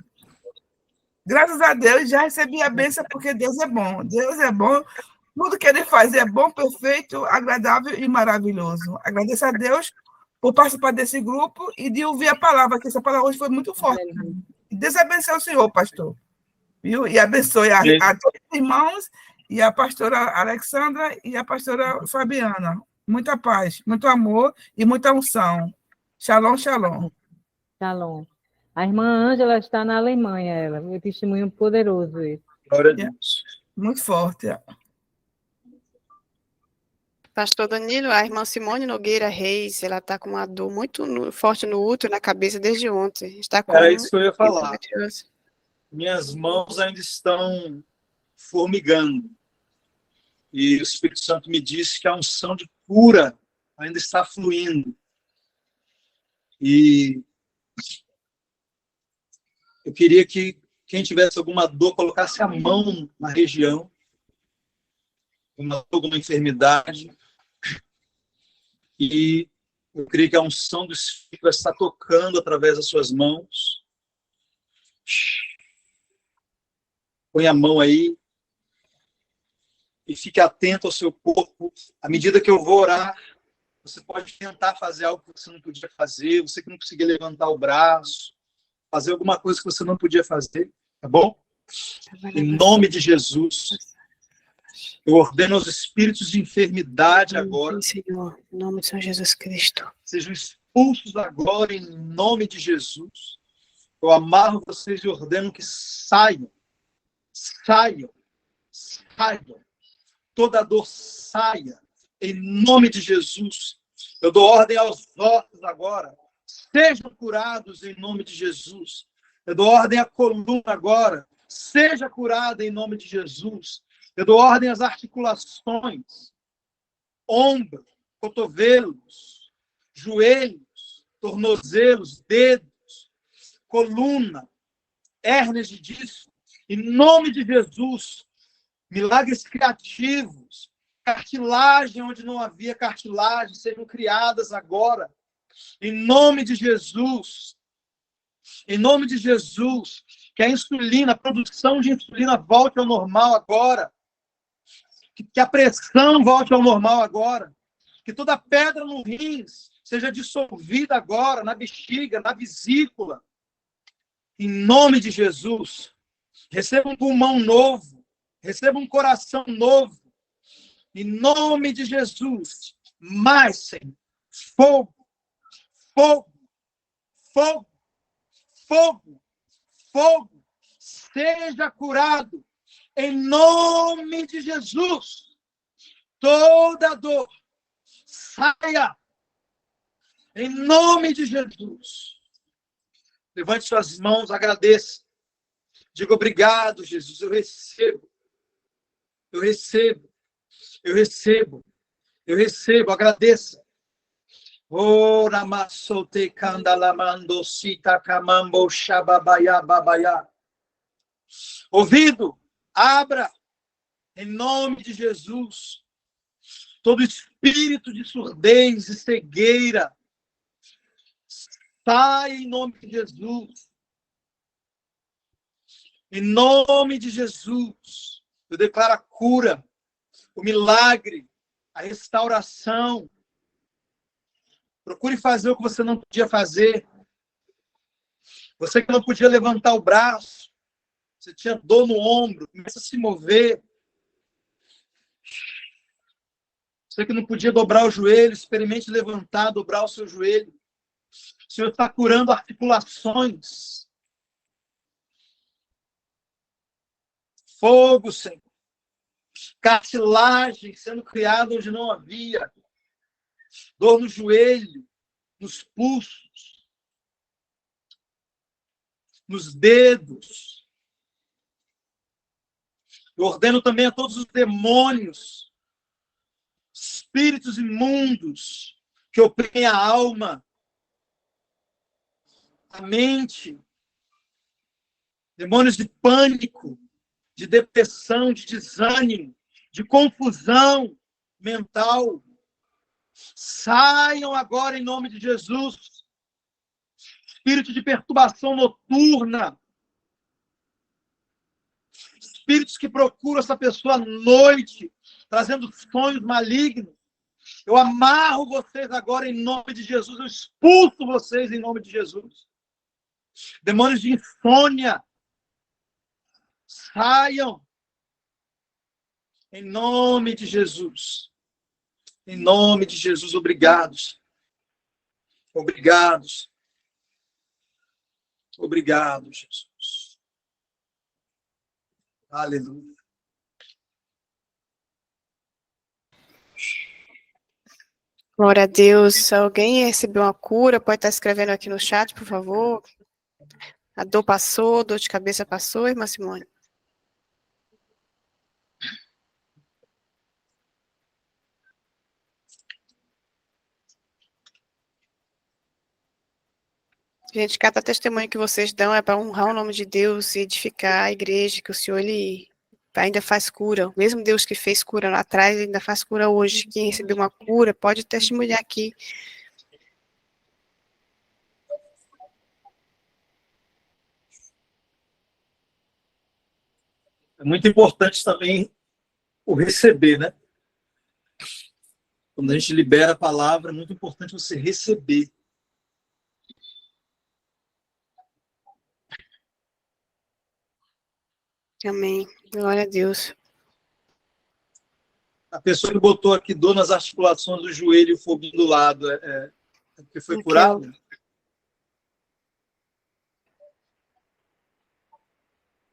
Graças a Deus, já recebi a bênção, porque Deus é bom. Deus é bom. Tudo que ele faz é bom, perfeito, agradável e maravilhoso. Agradeço a Deus por participar desse grupo e de ouvir a palavra, que essa palavra hoje foi muito forte. Deus abençoe o senhor, pastor. Viu? E abençoe a todos os irmãos, e a pastora Alexandra e a pastora Fabiana. Muita paz, muito amor e muita unção. Shalom, shalom. Shalom. A irmã Ângela está na Alemanha, ela. Meu testemunho poderoso esse. Glória a Deus. Muito forte. Pastor Danilo, a irmã Simone Nogueira Reis, ela está com uma dor muito forte no útero, na cabeça desde ontem. Está com Era isso que eu ia falar. Minhas mãos ainda estão formigando. E o Espírito Santo me disse que a unção de cura ainda está fluindo. E eu queria que quem tivesse alguma dor colocasse a mão na região, alguma enfermidade. E eu creio que a unção do Espírito vai estar tocando através das suas mãos. Põe a mão aí e fique atento ao seu corpo. À medida que eu vou orar, você pode tentar fazer algo que você não podia fazer, você que não conseguia levantar o braço, fazer alguma coisa que você não podia fazer, tá bom? Em nome de Jesus, eu ordeno aos espíritos de enfermidade agora. Senhor, em nome de São Jesus Cristo. Sejam expulsos agora em nome de Jesus. Eu amarro vocês e ordeno que saiam. Saiam. Saiam. Toda dor saia. Em nome de Jesus. Eu dou ordem aos ossos agora. Sejam curados em nome de Jesus. Eu dou ordem à coluna agora. Seja curada em nome de Jesus. Eu dou ordem às articulações, ombro, cotovelos, joelhos, tornozelos, dedos, coluna, hérnias de disco. Em nome de Jesus, milagres criativos, cartilagem onde não havia cartilagem, sejam criadas agora. Em nome de Jesus. Em nome de Jesus, que a insulina, a produção de insulina volte ao normal agora. Que a pressão volte ao normal agora. Que toda pedra no rins seja dissolvida agora, na bexiga, na vesícula. Em nome de Jesus. Receba um pulmão novo. Receba um coração novo. Em nome de Jesus. Mais, Senhor. Fogo. Fogo. fogo, fogo, fogo, seja curado em nome de Jesus. Toda dor saia em nome de Jesus. Levante suas mãos, agradeça. Diga obrigado, Jesus. Eu recebo. Eu recebo. Eu recebo. Eu recebo. Agradeça. Ora masote candalamando sita camambo shababaya babaya. Ouvido, abra em nome de Jesus. Todo espírito de surdez e cegueira sai em nome de Jesus. Em nome de Jesus, eu declaro a cura, o milagre, a restauração. Procure fazer o que você não podia fazer. Você que não podia levantar o braço, você tinha dor no ombro, começa a se mover. Você que não podia dobrar o joelho, experimente levantar, dobrar o seu joelho. O Senhor está curando articulações. Fogo, Senhor. Cartilagem sendo criada onde não havia. Dor no joelho, nos pulsos, nos dedos. Eu ordeno também a todos os demônios, espíritos imundos que oprimem a alma, a mente, demônios de pânico, de depressão, de desânimo, de confusão mental. Saiam agora em nome de Jesus. Espírito de perturbação noturna. Espíritos que procuram essa pessoa à noite, trazendo sonhos malignos. Eu amarro vocês agora em nome de Jesus. Eu expulso vocês em nome de Jesus. Demônios de insônia. Saiam. Em nome de Jesus. Em nome de Jesus. Obrigados. Obrigados. Obrigado, Jesus. Aleluia. Glória a Deus. Se alguém recebeu uma cura, pode estar escrevendo aqui no chat, por favor. A dor passou, dor de cabeça passou, irmã Simone? Gente, cada testemunho que vocês dão é para honrar o nome de Deus e edificar a igreja, que o Senhor ele ainda faz cura. O mesmo Deus que fez cura lá atrás, ainda faz cura hoje. Quem recebeu uma cura, pode testemunhar aqui. É muito importante também o receber, né? Quando a gente libera a palavra, é muito importante você receber. Amém. Glória a Deus. A pessoa que botou aqui dor nas articulações do joelho e o fogo do lado, é porque foi curado?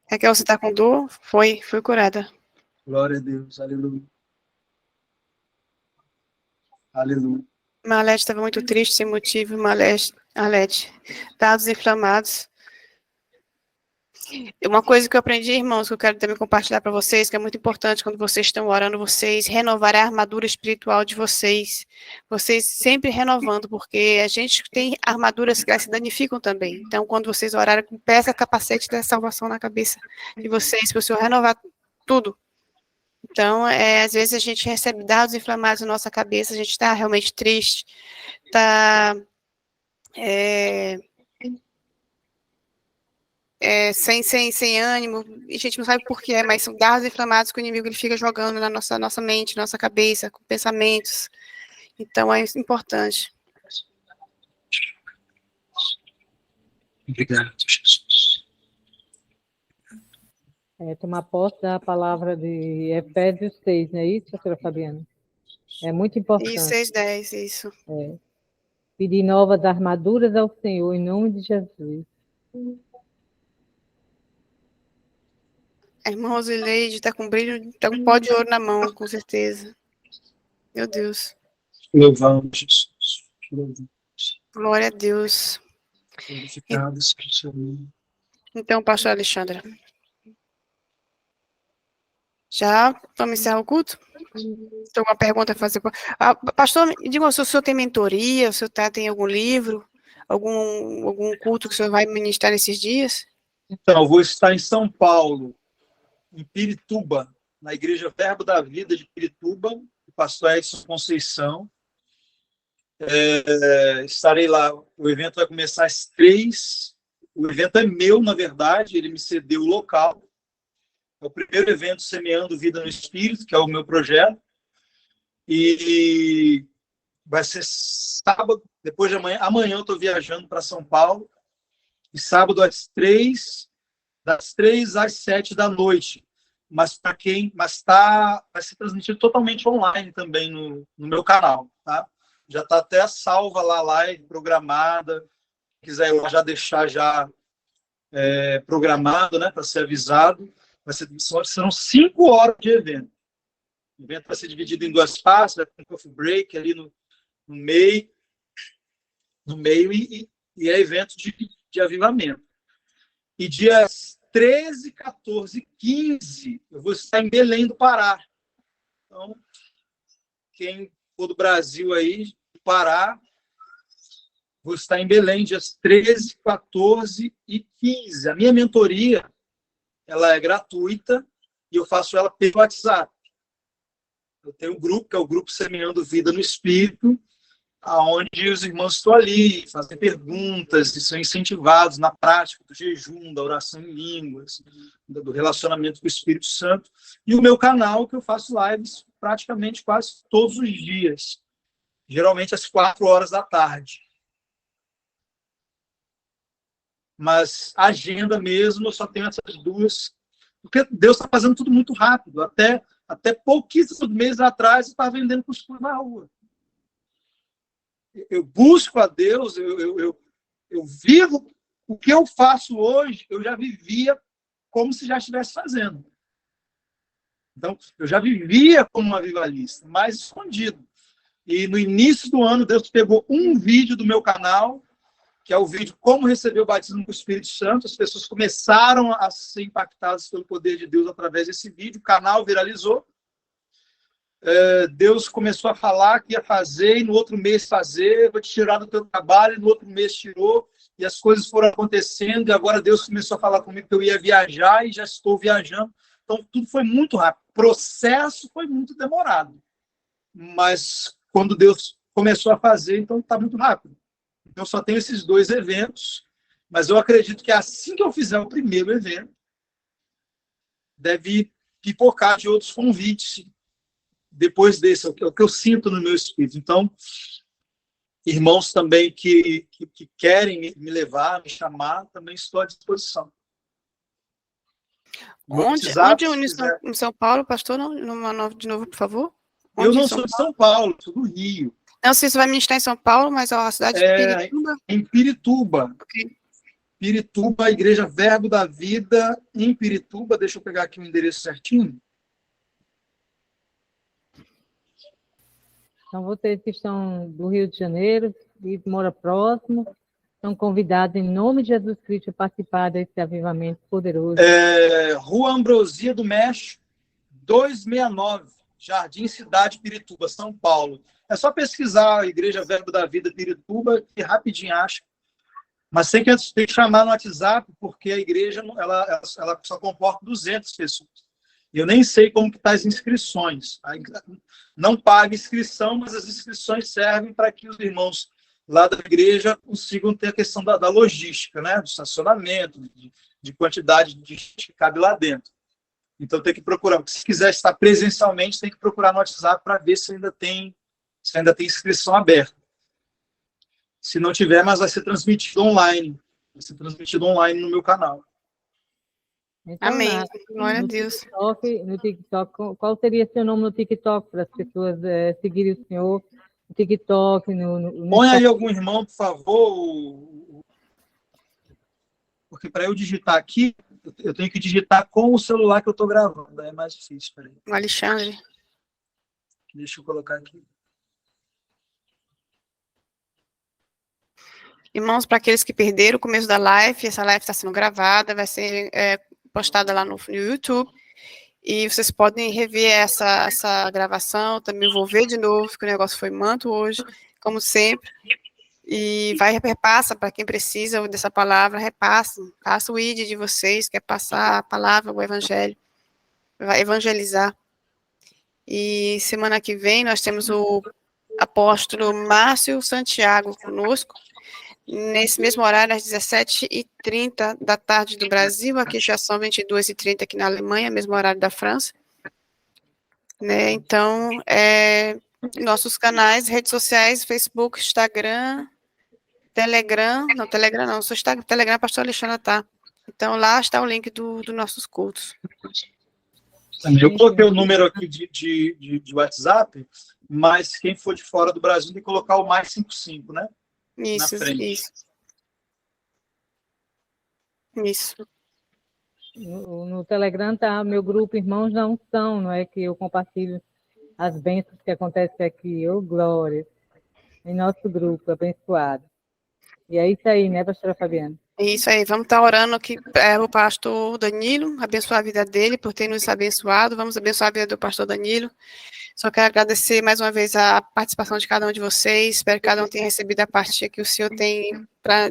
Raquel, você está com dor? Foi curada. Glória a Deus, aleluia. Aleluia. Marlete estava muito triste, sem motivo. Marlete, dados inflamados. Uma coisa que eu aprendi, irmãos, que eu quero também compartilhar para vocês, que é muito importante quando vocês estão orando, vocês renovar a armadura espiritual de vocês. Vocês sempre renovando, porque a gente tem armaduras que se danificam também. Então, quando vocês orarem, peça capacete da salvação na cabeça de vocês, para o Senhor renovar tudo. Então, às vezes a gente recebe dados inflamados na nossa cabeça, a gente está realmente triste, está sem ânimo, e a gente não sabe por quê, mas são dardos inflamados que o inimigo ele fica jogando na nossa mente, nossa cabeça, com pensamentos. Então, é importante. Obrigado, Jesus. Tomar posse da palavra de Efésios 6, não é isso, pastora Fabiana? É muito importante. Isso, 6:10, isso. pedir novas armaduras ao Senhor, em nome de Jesus. A irmã Rosileide está com brilho, está com pó de ouro na mão, com certeza. Meu Deus. Louvamos, Jesus. Glória a Deus. Glorificado seja o seu nome. Então, pastor Alexandra. Já vamos encerrar o culto? Tem alguma pergunta a fazer? Pastor, me diga, se o senhor tem mentoria, o senhor tem algum livro, algum culto que o senhor vai ministrar nesses dias? Então, eu vou estar em São Paulo, em Pirituba, na Igreja Verbo da Vida de Pirituba, o pastor Edson Conceição. Estarei lá, o evento vai começar às 3h. O evento é meu, na verdade, ele me cedeu o local. É o primeiro evento Semeando Vida no Espírito, que é o meu projeto. E vai ser sábado, depois de amanhã. Amanhã eu estou viajando para São Paulo. E sábado das 3 às 7 da noite. Mas vai ser transmitido totalmente online também no meu canal, tá? Já está até salva lá a live programada. Se quiser eu já deixar programado, né, para ser avisado. Serão 5 horas de evento. O evento vai ser dividido em 2 partes, vai ter um coffee break ali no meio e é evento de avivamento. E dias 13, 14 e 15, eu vou estar em Belém do Pará. Então, quem for do Brasil aí, do Pará, vou estar em Belém dias 13, 14 e 15. A minha mentoria, ela é gratuita e eu faço ela pelo WhatsApp. Eu tenho um grupo, que é o Grupo Semeando Vida no Espírito, onde os irmãos estão ali, fazem perguntas e são incentivados na prática do jejum, da oração em línguas, do relacionamento com o Espírito Santo. E o meu canal, que eu faço lives praticamente quase todos os dias, geralmente às 4 horas da tarde. Mas a agenda mesmo, eu só tenho essas 2, porque Deus está fazendo tudo muito rápido. Até pouquíssimos meses atrás, eu estava vendendo cuscuz na rua. Eu busco a Deus, eu vivo o que eu faço hoje, eu já vivia como se já estivesse fazendo. Então, eu já vivia como um avivalista, mas escondido. E no início do ano, Deus pegou um vídeo do meu canal, que é o vídeo Como Receber o Batismo com o Espírito Santo. As pessoas começaram a ser impactadas pelo poder de Deus através desse vídeo. O canal viralizou. Deus começou a falar que ia fazer, e no outro mês fazer, vou te tirar do teu trabalho, e no outro mês tirou, e as coisas foram acontecendo, e agora Deus começou a falar comigo que eu ia viajar, e já estou viajando. Então, tudo foi muito rápido. O processo foi muito demorado. Mas, quando Deus começou a fazer, então está muito rápido. Então, só tenho esses 2 eventos, mas eu acredito que assim que eu fizer o primeiro evento, deve pipocar de outros convites depois desse, é o que eu sinto no meu espírito. Então, irmãos também que querem me levar, me chamar, também estou à disposição. Onde em São Paulo, pastor? De novo, por favor. Onde eu não sou de São Paulo, sou do Rio. Não sei se vai ministrar em São Paulo, mas a cidade de Pirituba. Em Pirituba. Okay. Pirituba, a Igreja Verbo da Vida, em Pirituba. Deixa eu pegar aqui o endereço certinho. Então, vocês que estão do Rio de Janeiro e moram próximo, são convidados em nome de Jesus Cristo a participar desse avivamento poderoso. Rua Ambrosia do México, 269, Jardim Cidade, Pirituba, São Paulo. É só pesquisar a Igreja Verbo da Vida Pirituba, que rapidinho acha. Mas tem que chamar no WhatsApp, porque a igreja ela só comporta 200 pessoas. Eu nem sei como que estão as inscrições. Não paga inscrição, mas as inscrições servem para que os irmãos lá da igreja consigam ter a questão da logística, né? Do estacionamento, de quantidade de gente que cabe lá dentro. Então tem que procurar. Se quiser estar presencialmente, tem que procurar no WhatsApp para ver se ainda tem inscrição aberta. Se não tiver, mas vai ser transmitido online. Vai ser transmitido online no meu canal. Então, amém. Glória a Deus. No TikTok, qual seria seu nome no TikTok para as pessoas seguirem o senhor, TikTok, no Põe aí algum irmão, por favor, porque para eu digitar aqui, eu tenho que digitar com o celular que eu estou gravando, aí é mais difícil. Peraí. O Alexandre. Deixa eu colocar aqui. Irmãos, para aqueles que perderam o começo da live, essa live está sendo gravada, vai ser postada lá no YouTube, e vocês podem rever essa gravação, também vou ver de novo, porque o negócio foi manto hoje, como sempre, e repassa para quem precisa dessa palavra, passa o ID de vocês, quer passar a palavra, o evangelho, vai evangelizar. E semana que vem nós temos o apóstolo Márcio Santiago conosco, nesse mesmo horário, às 17h30 da tarde do Brasil, aqui já são 22h30 aqui na Alemanha, mesmo horário da França. Né? Então, nossos canais, redes sociais, Facebook, Instagram, Telegram, só Telegram, pastor Alexandre tá. Então, lá está o link dos nossos cultos. Eu coloquei o número aqui de WhatsApp, mas quem for de fora do Brasil tem que colocar o mais 55, né? Isso. No Telegram tá meu grupo Irmãos da Unção, não é? Que eu compartilho as bênçãos que acontecem aqui, glória, em nosso grupo, abençoado. E é isso aí, né, pastora Fabiana? É isso aí, vamos estar orando aqui o pastor Danilo, abençoar a vida dele por ter nos abençoado, vamos abençoar a vida do pastor Danilo. Só quero agradecer mais uma vez a participação de cada um de vocês, espero que cada um tenha recebido a partilha que o Senhor tem para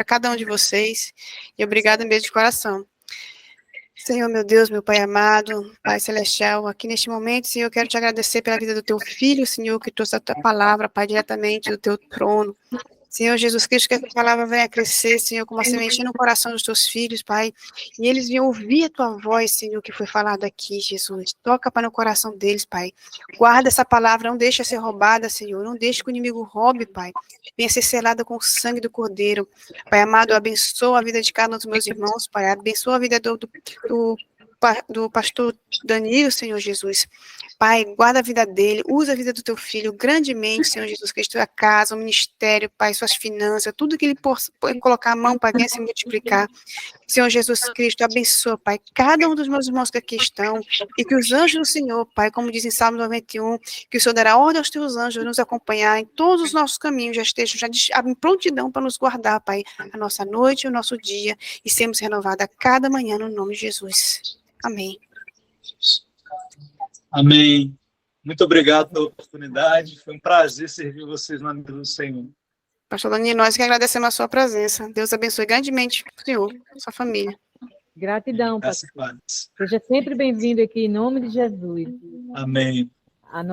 cada um de vocês, e obrigada mesmo de coração. Senhor, meu Deus, meu Pai amado, Pai celestial, aqui neste momento, Senhor, eu quero te agradecer pela vida do teu filho, Senhor, que trouxe a tua palavra, Pai, diretamente do teu trono. Senhor Jesus Cristo, que essa palavra venha crescer, Senhor, como uma sementinha no coração dos teus filhos, Pai, e eles venham ouvir a tua voz, Senhor, que foi falado aqui, Jesus. Toca, Pai, no coração deles, Pai. Guarda essa palavra, não deixa ser roubada, Senhor, não deixa que o inimigo roube, Pai. Venha ser selada com o sangue do Cordeiro. Pai amado, abençoa a vida de cada um dos meus irmãos, Pai, abençoa a vida do pastor Danilo, Senhor Jesus. Pai, guarda a vida dele, usa a vida do teu filho grandemente, Senhor Jesus Cristo, a casa, o ministério, Pai, suas finanças, tudo que ele possa colocar a mão, Pai, venha se multiplicar. Senhor Jesus Cristo, abençoa, Pai, cada um dos meus irmãos que aqui estão, e que os anjos do Senhor, Pai, como diz em Salmo 91, que o Senhor dará ordem aos teus anjos nos acompanhar em todos os nossos caminhos, já estejam em prontidão para nos guardar, Pai, a nossa noite e o nosso dia, e sermos renovados a cada manhã no nome de Jesus. Amém. Amém. Muito obrigado pela oportunidade. Foi um prazer servir vocês na mesa do Senhor. Pastor Danilo, nós que agradecemos a sua presença. Deus abençoe grandemente o Senhor, sua família. Gratidão, pastor. Seja sempre bem-vindo aqui, em nome de Jesus. Amém. A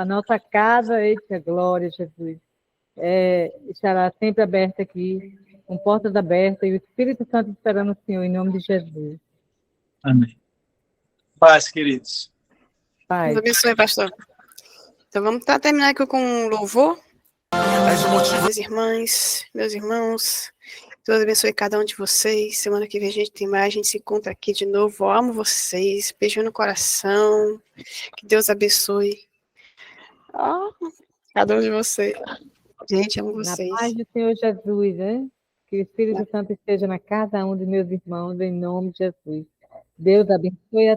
nossa casa, eita, glória, Jesus, estará sempre aberta aqui, com portas abertas, e o Espírito Santo esperando o Senhor, em nome de Jesus. Amém. Paz, queridos. Paz. Deus abençoe, pastor. Então vamos terminar aqui com um louvor. Minhas irmãs, meus irmãos, Deus abençoe cada um de vocês. Semana que vem a gente tem mais, a gente se encontra aqui de novo. Eu amo vocês, beijo no coração. Que Deus abençoe cada um de vocês. Gente, amo vocês. Na paz do Senhor Jesus, né? Que o Espírito Santo esteja na cada um de meus irmãos, em nome de Jesus. Deus abençoe a